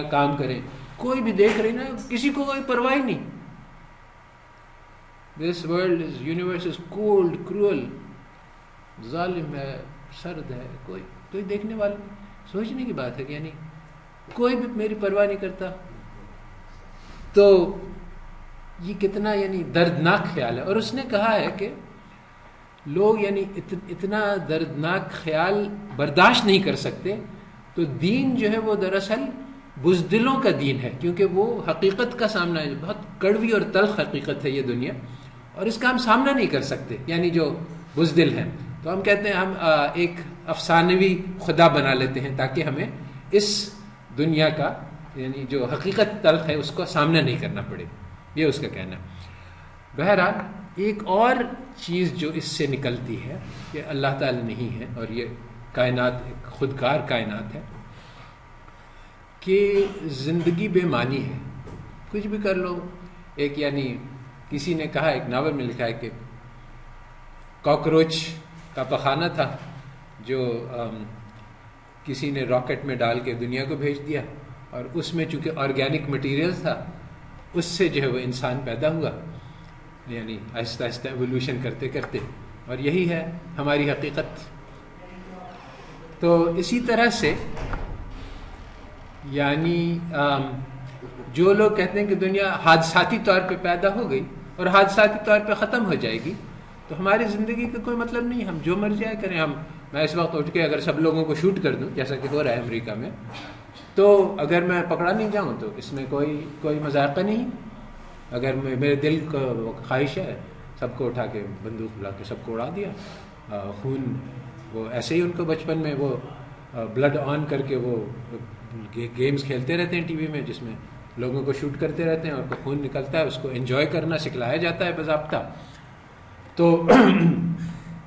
کام کریں، کوئی بھی دیکھ رہے نا، کسی کو کوئی پرواہ نہیں. This world is universe is called cruel, ظالم ہے، سرد ہے، کوئی دیکھنے والا نہیں. سوچنے کی بات ہے کہ یعنی کوئی بھی میری پرواہ نہیں کرتا. تو یہ کتنا یعنی دردناک خیال ہے. اور اس نے کہا ہے کہ لوگ یعنی اتنا دردناک خیال برداشت نہیں کر سکتے. تو دین جو ہے وہ دراصل بزدلوں کا دین ہے، کیونکہ وہ حقیقت کا سامنا ہے. بہت کڑوی اور تلخ حقیقت ہے یہ دنیا، اور اس کا ہم سامنا نہیں کر سکتے. یعنی جو بزدل ہیں، تو ہم کہتے ہیں ہم ایک افسانوی خدا بنا لیتے ہیں تاکہ ہمیں اس دنیا کا یعنی جو حقیقت تلخ ہے اس کو سامنا نہیں کرنا پڑے. یہ اس کا کہنا ہے. بہرحال ایک اور چیز جو اس سے نکلتی ہے کہ اللہ تعالی نہیں ہے، اور یہ کائنات ایک خودکار کائنات ہے، کہ زندگی بے معنی ہے. کچھ بھی کر لو. ایک یعنی کسی نے کہا، ایک ناول میں لکھا ہے کہ کاکروچ کا پخانہ تھا جو کسی نے راکٹ میں ڈال کے دنیا کو بھیج دیا، اور اس میں چونکہ آرگینک مٹیریل تھا، اس سے جو ہے وہ انسان پیدا ہوا، یعنی آہستہ آہستہ ایوولوشن کرتے کرتے، اور یہی ہے ہماری حقیقت. تو اسی طرح سے یعنی جو لوگ کہتے ہیں کہ دنیا حادثاتی طور پہ پیدا ہو گئی اور حادثاتی طور پہ ختم ہو جائے گی، تو ہماری زندگی کا کوئی مطلب نہیں، ہم جو مرضی کریں. میں اس وقت اٹھ کے اگر سب لوگوں کو شوٹ کر دوں جیسا کہ ہو رہا ہے امریکہ میں، تو اگر میں پکڑا نہیں جاؤں تو اس میں کوئی مذاق نہیں. اگر میرے دل کو خواہش ہے سب کو اٹھا کے بندوق لا کے سب کو اڑا دیا، خون وہ ایسے ہی ان کو بچپن میں وہ بلڈ آن کر کے وہ گیمز کھیلتے رہتے ہیں ٹی وی میں، جس میں لوگوں کو شوٹ کرتے رہتے ہیں اور خون نکلتا ہے، اس کو انجوائے کرنا سکھلایا جاتا ہے باضابطہ. تو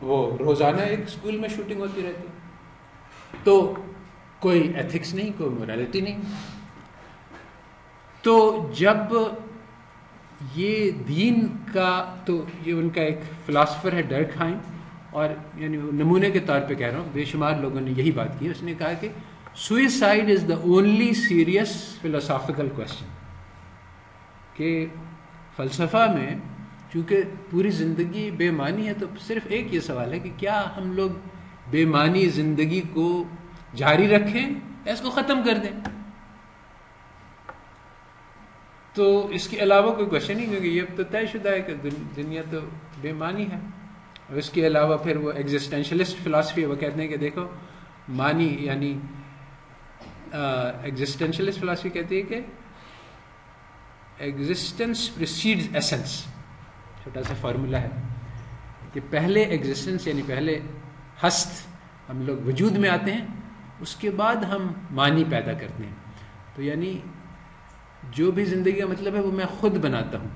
وہ روزانہ ایک اسکول میں شوٹنگ ہوتی رہتی ہے، تو کوئی ایتھکس نہیں، کوئی مورالٹی نہیں. تو جب یہ دین کا، تو یہ ان کا ایک فلاسفر ہے ڈرکہائم، اور یعنی نمونے کے طور پہ کہہ رہا ہوں، بے شمار لوگوں نے یہی بات کی. اس نے کہا کہ suicide is the only serious philosophical question, کہ فلسفہ میں چونکہ پوری زندگی بے معنی ہے، تو صرف ایک یہ سوال ہے کہ کیا ہم لوگ بے معنی زندگی کو جاری رکھیں یا اس کو ختم کر دیں. تو اس کے علاوہ کوئی کوشچن نہیں، کیونکہ یہ تو طے شدہ ہے کہ دنیا تو بے معنی ہے. اور اس کے علاوہ پھر وہ ایگزسٹینشلسٹ فلاسفی ہے، وہ کہتے ہیں کہ دیکھو معنی یعنی ایگزسٹینشلسٹ فلاسفی کہتی ہے کہ ایگزسٹنس پریسیڈز ایسنس. چھوٹا سا فارمولا ہے کہ پہلے ایگزسٹنس یعنی پہلے ہست ہم لوگ وجود میں آتے ہیں، اس کے بعد ہم معنی پیدا کرتے ہیں. تو یعنی جو بھی زندگی کا مطلب ہے وہ میں خود بناتا ہوں،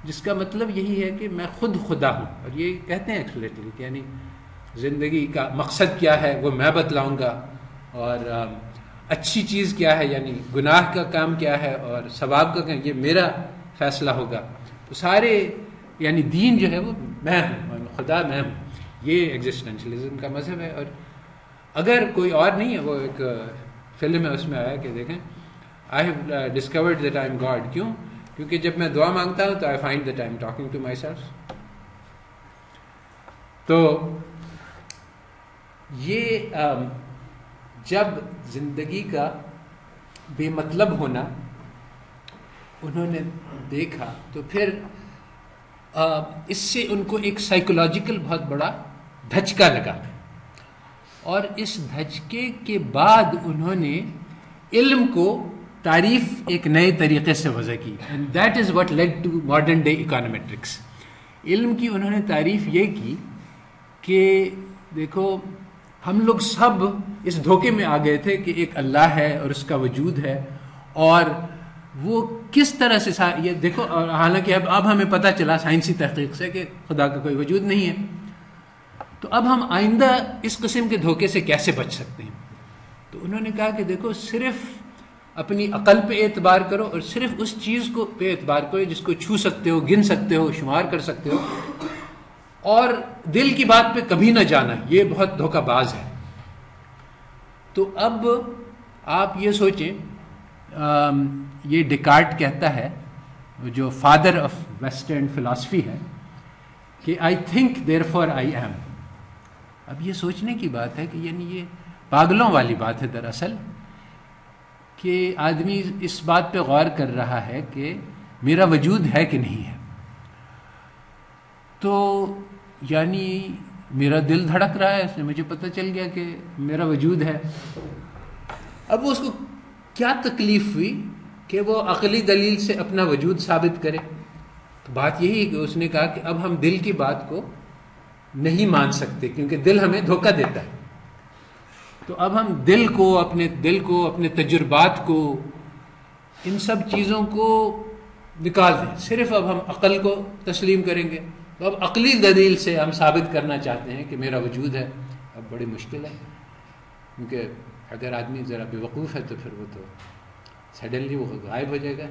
جس کا مطلب یہی ہے کہ میں خود خدا ہوں. اور یہ کہتے ہیں ایکسپلیٹلی کہ یعنی زندگی کا مقصد کیا ہے وہ میں بتلاؤں گا، اور اچھی چیز کیا ہے یعنی گناہ کا کام کیا ہے، اور ثواب کا کام یہ میرا فیصلہ ہوگا. تو سارے یعنی دین جو ہے وہ میں ہوں، خدا میں ہوں. یہ ایگزسٹینشلزم کا مذہب ہے. اور اگر کوئی اور نہیں ہے، وہ ایک فلم ہے اس میں آیا کہ دیکھیں I have discovered that I am God. کیوں؟ کیونکہ جب میں دعا مانگتا ہوں تو I find that I am talking to myself. تو یہ جب زندگی کا بے مطلب ہونا انہوں نے دیکھا تو پھر اس سے ان کو ایک سائیکولوجیکل بہت بڑا دھچکا لگا، اور اس دھچکے کے بعد انہوں نے علم کو تعریف ایک نئے طریقے سے وضع کی. And that is what lead to modern day econometrics. علم کی انہوں نے تعریف یہ کی کہ دیکھو ہم لوگ سب اس دھوکے میں آ گئے تھے کہ ایک اللہ ہے اور اس کا وجود ہے، اور وہ کس طرح سے یہ دیکھو، اور حالانکہ اب ہمیں پتہ چلا سائنسی تحقیق سے کہ خدا کا کوئی وجود نہیں ہے. تو اب ہم آئندہ اس قسم کے دھوکے سے کیسے بچ سکتے ہیں؟ تو انہوں نے کہا کہ دیکھو صرف اپنی عقل پہ اعتبار کرو، اور صرف اس چیز کو پہ اعتبار کرو جس کو چھو سکتے ہو، گن سکتے ہو، شمار کر سکتے ہو، اور دل کی بات پہ کبھی نہ جانا، یہ بہت دھوکہ باز ہے. تو اب آپ یہ سوچیں، یہ ڈیکارٹ کہتا ہے، جو فادر آف ویسٹرن فلاسفی ہے، کہ I think therefore I am. اب یہ سوچنے کی بات ہے کہ یعنی یہ پاگلوں والی بات ہے دراصل، کہ آدمی اس بات پہ غور کر رہا ہے کہ میرا وجود ہے کہ نہیں ہے. تو یعنی میرا دل دھڑک رہا ہے، اس سے مجھے پتہ چل گیا کہ میرا وجود ہے. اب وہ اس کو کیا تکلیف ہوئی کہ وہ عقلی دلیل سے اپنا وجود ثابت کرے؟ تو بات یہی کہ اس نے کہا کہ اب ہم دل کی بات کو نہیں مان سکتے کیونکہ دل ہمیں دھوکہ دیتا ہے. تو اب ہم دل کو، اپنے تجربات کو، ان سب چیزوں کو نکال دیں، صرف اب ہم عقل کو تسلیم کریں گے. تو اب عقلی دلیل سے ہم ثابت کرنا چاہتے ہیں کہ میرا وجود ہے. اب بڑی مشکل ہے، کیونکہ اگر آدمی ذرا بے وقوف ہے تو پھر وہ تو سڈنلی وہ غائب ہو جائے گا.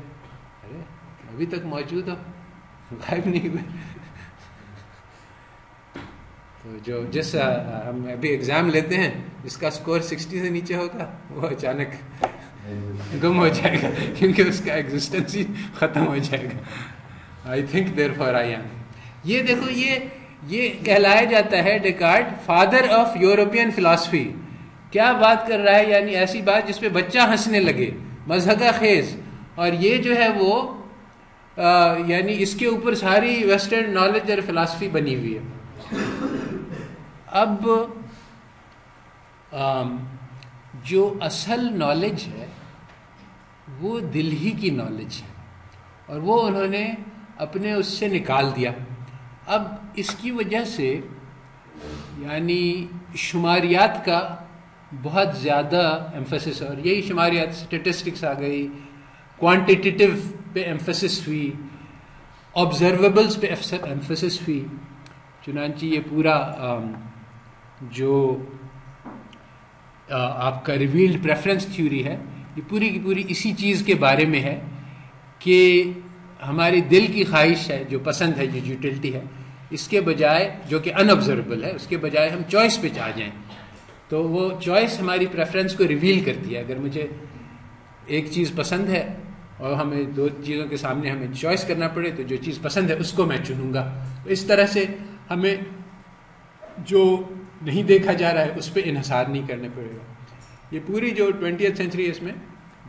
ارے ابھی تک موجود ہو، غائب نہیں ہوئے. تو جو جس ہم ابھی ایگزام لیتے ہیں جس کا اسکور 60 سے نیچے ہوگا وہ اچانک گم ہو جائے گا کیونکہ اس کا ایگزسٹنس ہی ختم ہو جائے گا. I think therefore I am. یہ دیکھو یہ کہلایا جاتا ہے Descartes father of European philosophy. کیا بات کر رہا ہے, یعنی ایسی بات جس پہ بچہ ہنسنے لگے, مضحکہ خیز. اور یہ جو ہے وہ یعنی اس کے اوپر ساری ویسٹرن نالج اور فلاسفی بنی ہوئی ہے. اب جو اصل نالج ہے وہ دل ہی کی نالج ہے, اور وہ انہوں نے اپنے اس سے نکال دیا. اب اس کی وجہ سے یعنی شماریات کا بہت زیادہ ایمفیسس, اور یہی شماریات اسٹیٹسٹکس آ گئی, کوانٹیٹیو پہ ایمفیسس ہوئی, آبزرویبلس پہ ایمفیسس ہوئی. چنانچہ یہ پورا جو آپ کا ریویلڈ پریفرنس تھیوری ہے یہ پوری کی پوری اسی چیز کے بارے میں ہے کہ ہماری دل کی خواہش ہے, جو پسند ہے, جو یوٹیلٹی ہے, اس کے بجائے جو کہ ان آبزرویبل ہے, اس کے بجائے ہم چوائس پہ آ جائیں. تو وہ چوائس ہماری پریفرنس کو ریویل کرتی ہے. اگر مجھے ایک چیز پسند ہے اور ہمیں دو چیزوں کے سامنے ہمیں چوائس کرنا پڑے تو جو چیز پسند ہے اس کو میں چنوں گا. تو اس طرح سے ہمیں جو نہیں دیکھا جا رہا ہے اس پہ انحصار نہیں کرنا پڑے گا. یہ پوری جو 20th سینچری اس میں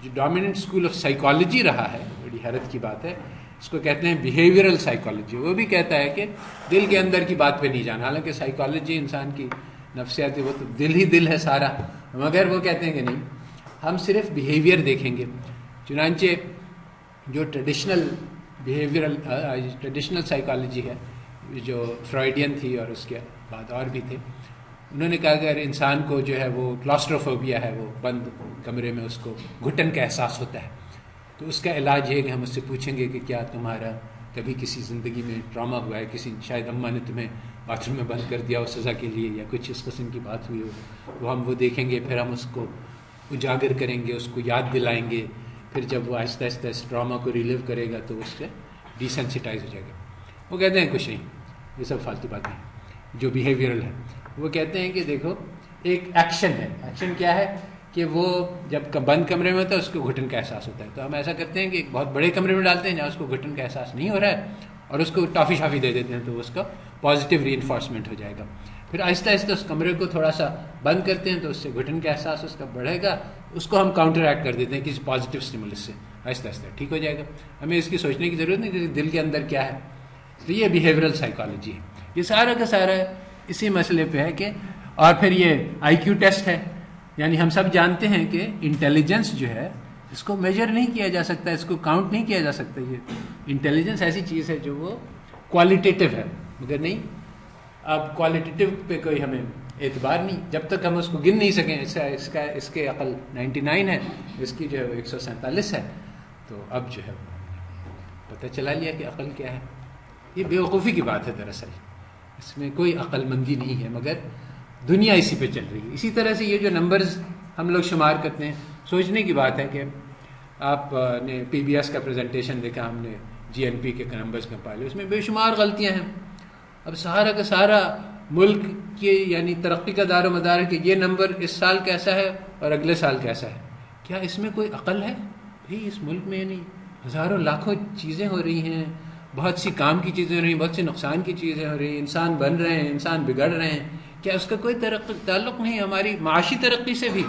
جو ڈومیننٹ اسکول آف سائیکالوجی رہا ہے, بڑی حیرت کی بات ہے, اس کو کہتے ہیں بیہیویئرل سائیکالوجی. وہ بھی کہتا ہے کہ دل کے اندر کی بات پہ نہیں جانا, حالانکہ سائیکالوجی انسان کی نفسیاتی وہ تو دل ہی دل ہے سارا, مگر وہ کہتے ہیں کہ نہیں, ہم صرف بیہیویئر دیکھیں گے. چنانچہ جو ٹریڈیشنل سائیکالوجی ہے جو فرائیڈین تھی اور اس کے بعد اور بھی تھے, انہوں نے کہا کہ اگر انسان کو جو ہے وہ کلاسٹروفوبیا ہے, وہ بند کمرے میں اس کو گھٹن کا احساس ہوتا ہے, تو اس کا علاج یہ کہ ہم اس سے پوچھیں گے کہ کیا تمہارا کبھی کسی زندگی میں ٹراما ہوا ہے, کسی شاید اماں نے تمہیں باتھ روم میں بند کر دیا ہو سزا کے لیے, یا کچھ اس قسم کی بات ہوئی ہو, وہ ہم وہ دیکھیں گے, پھر ہم اس کو اجاگر کریں گے, اس کو یاد دلائیں گے, پھر جب وہ آہستہ آہستہ اس ڈراما کو ریلیو کرے گا تو اس سے ڈیسینسٹائز ہو جائے گا. وہ کہتے ہیں کچھ نہیں, یہ سب فالتو باتیں ہیں جو بیہیویئرل ہے. وہ کہتے ہیں کہ دیکھو ایک ایکشن ہے, ایکشن کیا ہے کہ وہ جب بند کمرے میں ہوتا ہے اس کو گھٹن کا احساس ہوتا ہے, تو ہم ایسا کرتے ہیں کہ ایک بہت بڑے کمرے میں ڈالتے ہیں جہاں اس کو گھٹن کا احساس نہیں ہو رہا ہے, اور اس کو ٹافی شافی دے دیتے ہیں, تو اس کا پازیٹیو ری انفورسمنٹ ہو جائے گا. پھر آہستہ آہستہ اس کمرے کو تھوڑا سا بند کرتے ہیں تو اس سے گھٹن کا احساس اس کا بڑھے گا, اس کو ہم کاؤنٹر ایکٹ کر دیتے ہیں کسی پازیٹیو اسٹیمولس سے, آہستہ آہستہ ٹھیک ہو جائے گا. ہمیں اس کی سوچنے کی ضرورت نہیں کہ دل کے اندر کیا ہے. تو یہ بیہیویئرل سائیکالوجی ہے. یہ سارا کا سارا اسی مسئلے پہ ہے کہ, اور پھر یہ آئی کیو ٹیسٹ ہے, یعنی ہم سب جانتے ہیں کہ انٹیلیجنس جو ہے اس کو میجر نہیں کیا جا سکتا, اس کو کاؤنٹ نہیں کیا جا سکتا. یہ انٹیلیجنس ایسی چیز ہے جو وہ کوالٹیٹیو ہے, مگر نہیں اب کوالٹیٹیو پہ کوئی ہمیں اعتبار نہیں جب تک ہم اس کو گن نہیں سکیں. اس کے عقل 99 ہے, اس کی جو ہے وہ 147 ہے. تو اب جو ہے پتہ چلا لیا کہ عقل کیا ہے. یہ بیوقوفی کی بات ہے دراصل, اس میں کوئی عقل مندی نہیں ہے, مگر دنیا اسی پہ چل رہی ہے. اسی طرح سے یہ جو نمبرز ہم لوگ شمار کرتے ہیں, سوچنے کی بات ہے کہ آپ نے پی بی ایس کا پریزنٹیشن دیکھا, ہم نے جی این پی کے نمبرز کمپائل, اس میں بے شمار غلطیاں ہیں. اب سارا کا سارا ملک کے یعنی ترقی کا دار و مدار ہے کہ یہ نمبر اس سال کیسا ہے اور اگلے سال کیسا ہے. کیا اس میں کوئی عقل ہے بھئی؟ اس ملک میں یعنی ہزاروں لاکھوں چیزیں ہو رہی ہیں, بہت سی کام کی چیزیں ہو رہی ہیں, بہت سی نقصان کی چیزیں ہو رہی ہیں, انسان بن رہے ہیں, انسان بگڑ رہے ہیں. کیا اس کا کوئی تعلق نہیں ہماری معاشی ترقی سے بھی؟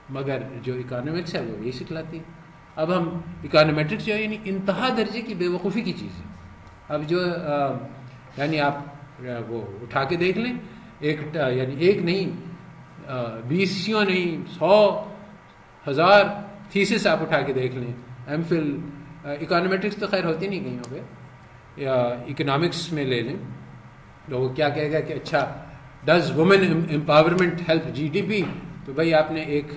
مگر جو اکانومکس ہے وہ یہی سکھلاتی ہے. اب ہم اکانومیٹرکس جو ہے یعنی انتہا درجے کی بیوقوفی کی چیز ہے. اب جو یعنی آپ وہ اٹھا کے دیکھ لیں, یعنی ایک نہیں 20 نہیں 100,000 تھیسس آپ اٹھا کے دیکھ لیں. ایم فل اکانومیٹرکس تو خیر ہوتی نہیں کہیں پہ, یا اکنامکس میں لے لیں تو وہ کیا کہے گا کہ اچھا does women empowerment help G D P. تو بھائی آپ نے ایک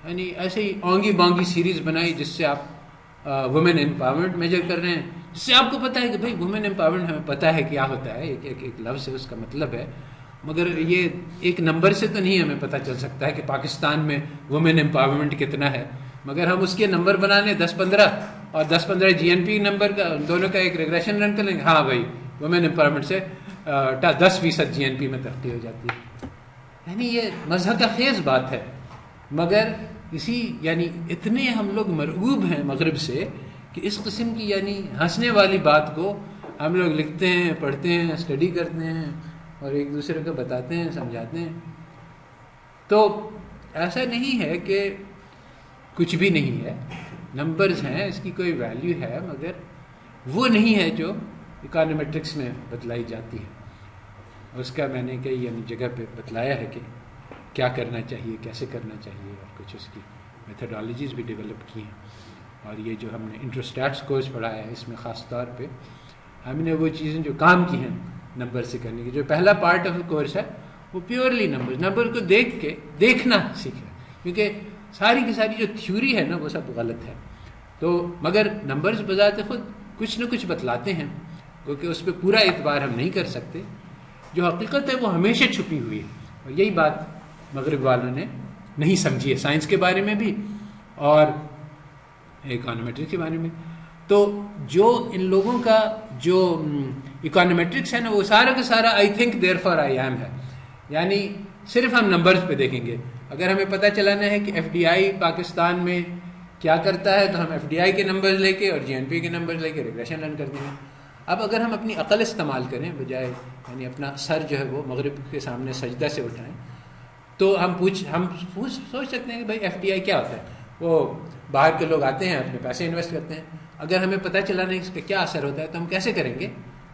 یعنی ایسے ہی اونگی بونگی سیریز بنائی جس سے آپ وومن امپاورمنٹ میجر کر رہے ہیں, جس سے آپ کو پتہ ہے کہ بھائی وومن امپاورمنٹ ہمیں پتہ ہے کیا ہوتا ہے, ایک لفظ ہے, اس کا مطلب ہے, مگر یہ ایک نمبر سے تو نہیں ہمیں پتہ چل سکتا ہے کہ پاکستان میں وومن امپاورمنٹ کتنا ہے. مگر ہم اس کے نمبر بنانے 10-15 اور 10-15 جی این پی نمبر کا, دونوں کا ایک ریگریشن رن کر لیں گے, ہاں بھائی وومن امپاورمنٹ سے 10% GNP میں ترقی ہو جاتی ہے. یعنی یہ مذہب کا خیز بات ہے، مگر یعنی اتنے ہم لوگ مرعوب ہیں مغرب سے کہ اس قسم کی یعنی ہنسنے والی بات کو ہم لوگ لکھتے ہیں، پڑھتے ہیں، اسٹڈی کرتے ہیں اور ایک دوسرے کو بتاتے ہیں، سمجھاتے ہیں. تو ایسا نہیں ہے کہ کچھ بھی نہیں ہے، نمبرز ہیں، اس کی کوئی ویلیو ہے، مگر وہ نہیں ہے جو اکانومیٹرکس میں بتلائی جاتی ہے. اس کا میں نے کئی یعنی جگہ پہ بتلایا ہے کہ کیا کرنا چاہیے، کیسے کرنا چاہیے، اور کچھ اس کی میتھڈالوجیز بھی ڈیولپ کی ہیں. اور یہ جو ہم نے انٹروسٹیٹس کورس پڑھایا ہے، اس میں خاص طور پہ ہم نے وہ چیزیں جو کام کی ہیں نمبر سے کرنے کی، جو پہلا پارٹ آف کورس ہے وہ پیورلی نمبر کو دیکھنا سیکھنا، کیونکہ ساری کی ساری جو تھیوری ہے نا وہ سب غلط ہے. تو مگر نمبرز بذات خود کچھ نہ کچھ بتلاتے ہیں، کیونکہ اس پہ پورا اعتبار ہم نہیں کر سکتے. جو حقیقت ہے وہ ہمیشہ چھپی ہوئی ہے، اور یہی بات مغرب والوں نے نہیں سمجھی ہے، سائنس کے بارے میں بھی اور اکانومیٹرکس کے بارے میں. تو جو ان لوگوں کا جو اکانومیٹرکس ہے نا وہ سارا کا سارا آئی think therefore I M ہے، یعنی صرف ہم نمبرز پہ دیکھیں گے. اگر ہمیں پتہ چلانا ہے کہ FDI پاکستان میں کیا کرتا ہے تو ہم FDI کے نمبرز لے کے اور GNP کے نمبرز لے کے ریگریشن رن کر دیں گے. اب اگر ہم اپنی عقل استعمال کریں بجائے یعنی اپنا سر جو ہے وہ مغرب کے سامنے سجدہ سے اٹھائیں، تو ہم سوچ سکتے ہیں کہ بھائی FDI کیا ہوتا ہے. وہ باہر کے لوگ آتے ہیں، اپنے پیسے انویسٹ کرتے ہیں. اگر ہمیں پتہ چلانا ہے اس کا کیا اثر ہوتا ہے تو ہم کیسے کریں گے؟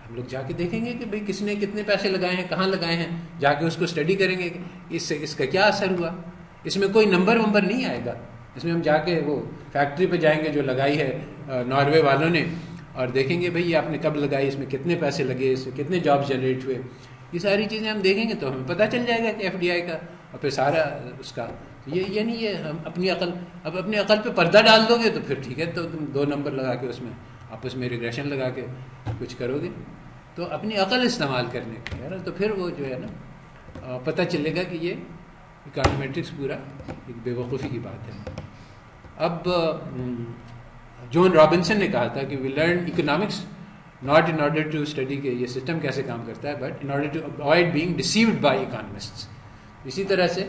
ہم لوگ جا کے دیکھیں گے کہ بھائی کس نے کتنے پیسے لگائے ہیں، کہاں لگائے ہیں، جا کے اس کو اسٹڈی کریں گے کہ اس کا کیا اثر ہوا. اس میں کوئی نمبر نہیں آئے گا. اس میں ہم جا کے وہ فیکٹری پہ جائیں گے جو لگائی ہے ناروے والوں نے، اور دیکھیں گے بھائی یہ آپ نے کب لگائی، اس میں کتنے پیسے لگے، اس سے کتنے جابس جنریٹ ہوئے. یہ ساری چیزیں ہم دیکھیں گے تو ہمیں پتہ چل جائے گا کہ FDI کا اور پھر سارا اس کا یہ ہم اپنی عقل پہ پردہ ڈال دو گے تو پھر ٹھیک ہے، تو تم 2 نمبر لگا کے اس میں آپس میں ریگریشن لگا کے کچھ کرو گے. تو اپنی عقل استعمال کرنے کا یار، تو پھر وہ جو ہے نا پتہ چلے گا کہ یہ اکانومیٹرکس پورا ایک بے وقوفی کی بات ہے. اب جون رابنسن نے کہا تھا کہ we learn economics not in order to study کہ یہ سسٹم کیسے کام کرتا ہے، but in order to avoid being deceived by economists. اسی طرح سے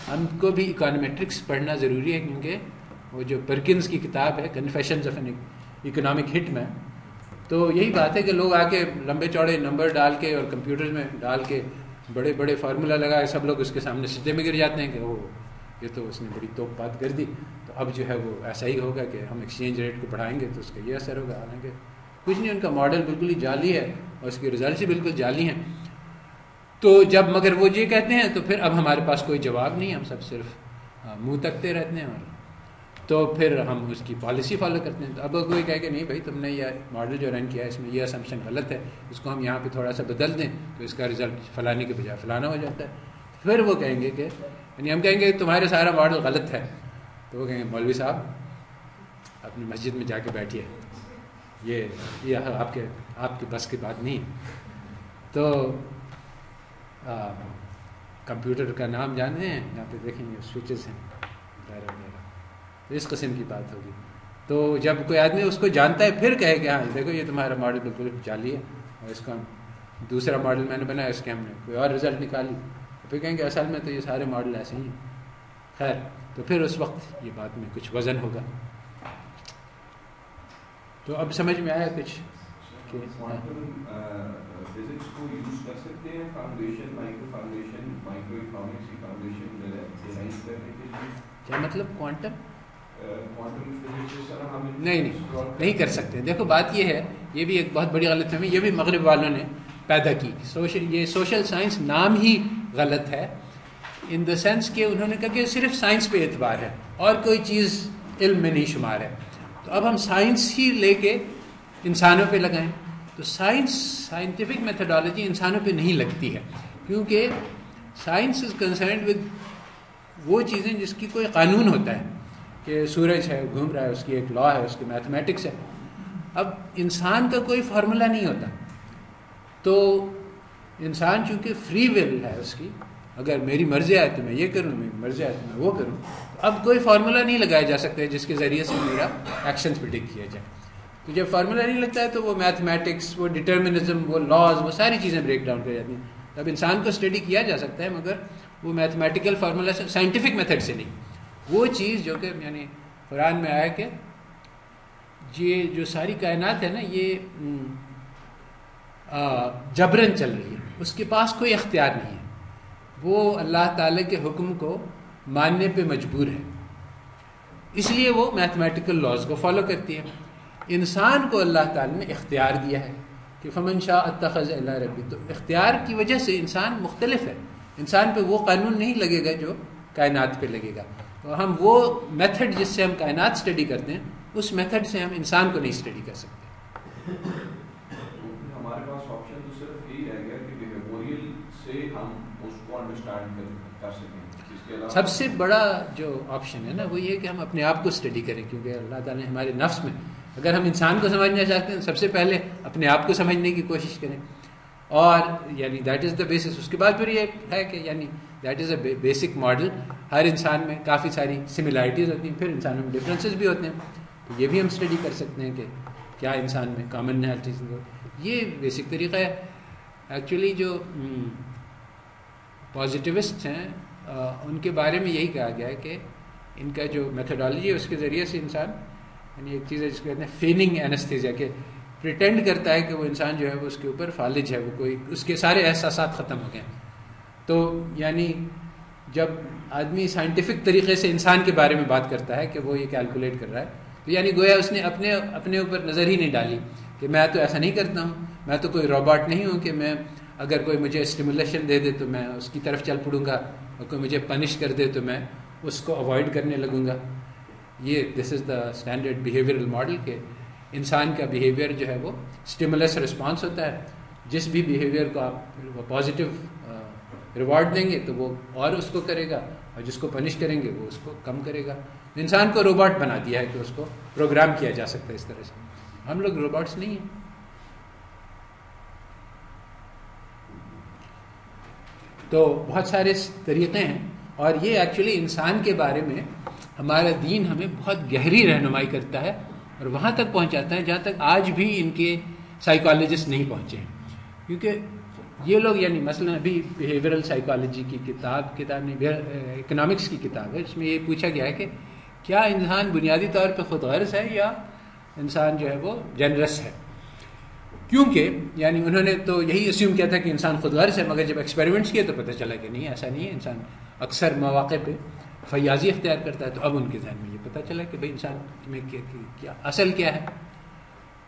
ہم کو بھی اکانومیٹرکس پڑھنا ضروری ہے، کیونکہ وہ جو پرکنز کی کتاب ہے کنفیشنز آف این اکنامک ہٹ مین، تو یہی بات ہے کہ لوگ آ کے لمبے چوڑے نمبر ڈال کے اور کمپیوٹر میں ڈال کے بڑے بڑے فارمولا لگا کے سب لوگ اس کے سامنے سجدے میں گر جاتے ہیں کہ وہ یہ تو اس نے بڑی توپ بات کر دی، تو اب جو ہے وہ ایسا ہی ہوگا کہ ہم ایکسچینج ریٹ کو بڑھائیں گے تو اس کا یہ اثر ہوگا. حالانکہ کچھ نہیں، ان کا ماڈل بالکل ہی جعلی ہے اور اس کے ریزلٹس ہی بالکل جعلی ہیں. تو جب مگر وہ یہ کہتے ہیں تو پھر اب ہمارے پاس کوئی جواب نہیں، ہم سب صرف منہ تکتے رہتے ہیں، اور تو پھر ہم اس کی پالیسی فالو کرتے ہیں. تو اب کوئی کہے کہ نہیں بھائی تم نے یہ ماڈل جو رن کیا ہے اس میں یہ اسمپشن غلط ہے، اس کو ہم یہاں پہ تھوڑا سا بدل دیں تو اس کا رزلٹ فلانے کے بجائے فلانا ہو جاتا ہے. پھر وہ کہیں گے کہ یعنی ہم کہیں گے تمہارے سارا ماڈل غلط ہے، تو وہ کہیں گے مولوی صاحب اپنی مسجد میں جا کے بیٹھیے، یہ آپ کی بس کی بات نہیں. تو کمپیوٹر کا نام جانتے ہیں، یہاں پہ دیکھیں گے سوئچز ہیں وغیرہ وغیرہ، تو اس قسم کی بات ہوگی. تو جب کوئی آدمی اس کو جانتا ہے پھر کہے کہ ہاں دیکھو یہ تمہارا ماڈل بالکل جعلی ہے اور اس کا دوسرا ماڈل میں نے بنایا، اس کے ہم نے کوئی اور رزلٹ نکالی، پھر کہیں گے اصل میں تو یہ سارے ماڈل ایسے ہی ہیں. خیر، تو پھر اس وقت یہ بات میں کچھ وزن ہوگا. تو اب سمجھ میں آیا کچھ کہ فزکس کو یوز کر سکتے ہیں foundation, micro foundation, micro economics کی فاؤنڈیشن ڈیزائن کرنے کے لیے؟ کیا مطلب کوانٹم فزکس نہیں کر سکتے. دیکھو بات یہ ہے، یہ بھی ایک بہت بڑی غلط فہمی، یہ بھی مغرب والوں نے پیدا کی. یہ سوشل سائنس نام ہی غلط ہے، ان دا سینس کہ انہوں نے کہا کہ صرف سائنس پہ اعتبار ہے اور کوئی چیز علم میں نہیں شمار ہے. تو اب ہم سائنس ہی لے کے انسانوں پہ لگائیں تو سائنٹیفک میتھڈالوجی انسانوں پہ نہیں لگتی ہے، کیونکہ سائنس از کنسرنڈ ود وہ چیزیں جس کی کوئی قانون ہوتا ہے کہ سورج ہے گھوم رہا ہے، اس کی ایک لا ہے، اس کی میتھمیٹکس ہے. اب انسان کا کوئی فارمولہ نہیں ہوتا، تو انسان چونکہ فری ول ہے اس کی، اگر میری مرضی آئے تو میں یہ کروں، میری مرضی آئے تو میں وہ کروں. اب کوئی فارمولہ نہیں لگایا جا سکتا ہے جس کے ذریعے سے میرا ایکشن پریڈکٹ کیا جائے. تو جب فارمولا نہیں لگتا ہے تو وہ میتھمیٹکس، وہ ڈٹرمنزم، وہ لاز، وہ ساری چیزیں بریک ڈاؤن کر جاتی ہیں. اب انسان کو اسٹڈی کیا جا سکتا ہے مگر وہ میتھمیٹیکل فارمولا سے، سائنٹیفک میتھڈ سے نہیں. وہ چیز جو کہ یعنی قرآن میں آیا کہ یہ جو ساری کائنات ہے نا یہ جبرن چل رہی ہے، اس کے پاس کوئی اختیار نہیں ہے، وہ اللہ تعالیٰ کے حکم کو ماننے پہ مجبور ہے، اس لیے وہ میتھمیٹیکل لاز کو فالو کرتی ہے. انسان کو اللہ تعالیٰ نے اختیار دیا ہے کہ فمن شاء اتخذ الی ربی، تو اختیار کی وجہ سے انسان مختلف ہے. انسان پہ وہ قانون نہیں لگے گا جو کائنات پہ لگے گا. تو ہم وہ میتھڈ جس سے ہم کائنات اسٹڈی کرتے ہیں اس میتھڈ سے ہم انسان کو نہیں اسٹڈی کر سکتے. ہمارے پاس آپشن تو صرف یہی رہ گیا کہ بیہیویئرل سے ہم اس کو انڈرسٹینڈ کر سکیں. سب سے بڑا جو آپشن ہے نا وہ یہ ہے کہ ہم اپنے آپ کو اسٹڈی کریں، کیونکہ اللہ تعالیٰ نے ہمارے نفس میں، اگر ہم انسان کو سمجھنا چاہتے ہیں سب سے پہلے اپنے آپ کو سمجھنے کی کوشش کریں. اور یعنی دیٹ از دا بیسس. اس کے بعد پھر یہ ہے کہ یعنی that is a basic model. ہر انسان میں کافی ساری سملیرٹیز ہوتی ہیں، پھر انسانوں میں ڈفرینسز بھی ہوتے ہیں. تو یہ بھی ہم اسٹڈی کر سکتے ہیں کہ کیا انسان میں کامنالٹیز. یہ بیسک طریقہ ہے. ایکچولی جو پازیٹیوسٹ ہیں ان کے بارے میں یہی کہا گیا ہے کہ ان کا جو میتھڈالوجی ہے اس کے ذریعے سے انسان یعنی ایک چیز ہے جس کو کہتے ہیں فیننگ اینستھیزیا، کہ پریٹینڈ کرتا ہے کہ وہ انسان جو ہے وہ اس کے اوپر فالج ہے، وہ کوئی اس کے سارے احساسات ختم ہو گئے ہیں. تو یعنی جب آدمی سائنٹیفک طریقے سے انسان کے بارے میں بات کرتا ہے کہ وہ یہ کیلکولیٹ کر رہا ہے تو یعنی گویا اس نے اپنے اوپر نظر ہی نہیں ڈالی کہ میں تو ایسا نہیں کرتا ہوں، میں تو کوئی روبوٹ نہیں ہوں کہ میں اگر کوئی مجھے اسٹیمولیشن دے دے تو میں اس کی طرف چل پڑوں گا، اور کوئی مجھے پنش کر دے تو میں اس کو اوائڈ کرنے لگوں گا. یہ دس از دا اسٹینڈرڈ بیہیویئرل ماڈل کہ انسان کا بیہیویئر جو ہے وہ اسٹیمولس رسپانس ہوتا ہے. جس بھی بیہیویئر کو آپ پازیٹیو ریوارڈ دیں گے تو وہ اور اس کو کرے گا، اور جس کو پنش کریں گے وہ اس کو کم کرے گا. انسان کو روبوٹ بنا دیا ہے کہ اس کو پروگرام کیا جا سکتا ہے اس طرح سے. ہم لوگ روبوٹس نہیں ہیں. تو بہت سارے طریقے ہیں، اور یہ ایکچولی انسان کے بارے میں ہمارا دین ہمیں بہت گہری رہنمائی کرتا ہے اور وہاں تک پہنچاتا ہے جہاں تک آج بھی ان کے سائیکالوجسٹ نہیں پہنچے ہیں. کیونکہ یہ لوگ یعنی مثلا ابھی بیہیویئرل سائیکالوجی کی کتاب نہیں، اکنامکس کی کتاب ہے، جس میں یہ پوچھا گیا ہے کہ کیا انسان بنیادی طور پہ خود غرض ہے یا انسان جو ہے وہ جنرس ہے. کیونکہ یعنی انہوں نے تو یہی اسیوم کیا تھا کہ انسان خود غرض ہے، مگر جب ایکسپیریمنٹس کیے تو پتہ چلا کہ نہیں، ایسا نہیں ہے. انسان اکثر مواقع پہ فیاضی اختیار کرتا ہے. تو اب ان کے ذہن میں یہ پتہ چلا کہ بھئی انسان میں کیا اصل کیا ہے.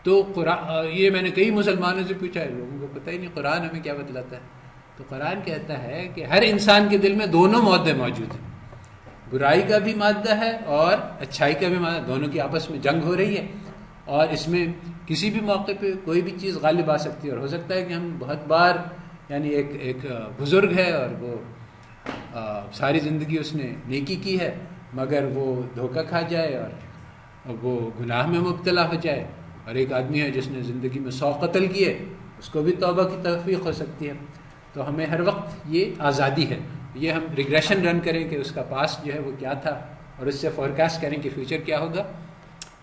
تو قرآن، یہ میں نے کئی مسلمانوں سے پوچھا ہے، لوگوں کو پتہ ہی نہیں قرآن ہمیں کیا بتلاتا ہے. تو قرآن کہتا ہے کہ ہر انسان کے دل میں دونوں مادے موجود ہیں، برائی کا بھی مادہ ہے اور اچھائی کا بھی مادہ، دونوں کی آپس میں جنگ ہو رہی ہے. اور اس میں کسی بھی موقع پہ کوئی بھی چیز غالب آ سکتی ہے. اور ہو سکتا ہے کہ ہم بہت بار یعنی ایک بزرگ ہے اور وہ ساری زندگی اس نے نیکی کی ہے، مگر وہ دھوکہ کھا جائے اور وہ گناہ میں مبتلا ہو جائے. اور ایک آدمی ہے جس نے زندگی میں 100 قتل کیے، اس کو بھی توبہ کی توفیق ہو سکتی ہے. تو ہمیں ہر وقت یہ آزادی ہے. یہ ہم ریگریشن رن کریں کہ اس کا پاسٹ جو ہے وہ کیا تھا اور اس سے فورکاسٹ کریں کہ فیوچر کیا ہوگا،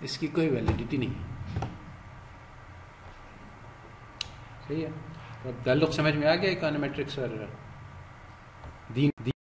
اس کی کوئی ویلیڈیٹی نہیں ہے. صحیح ہے. تو اب تعلق سمجھ میں آ گیا اکانومیٹرکس اور دین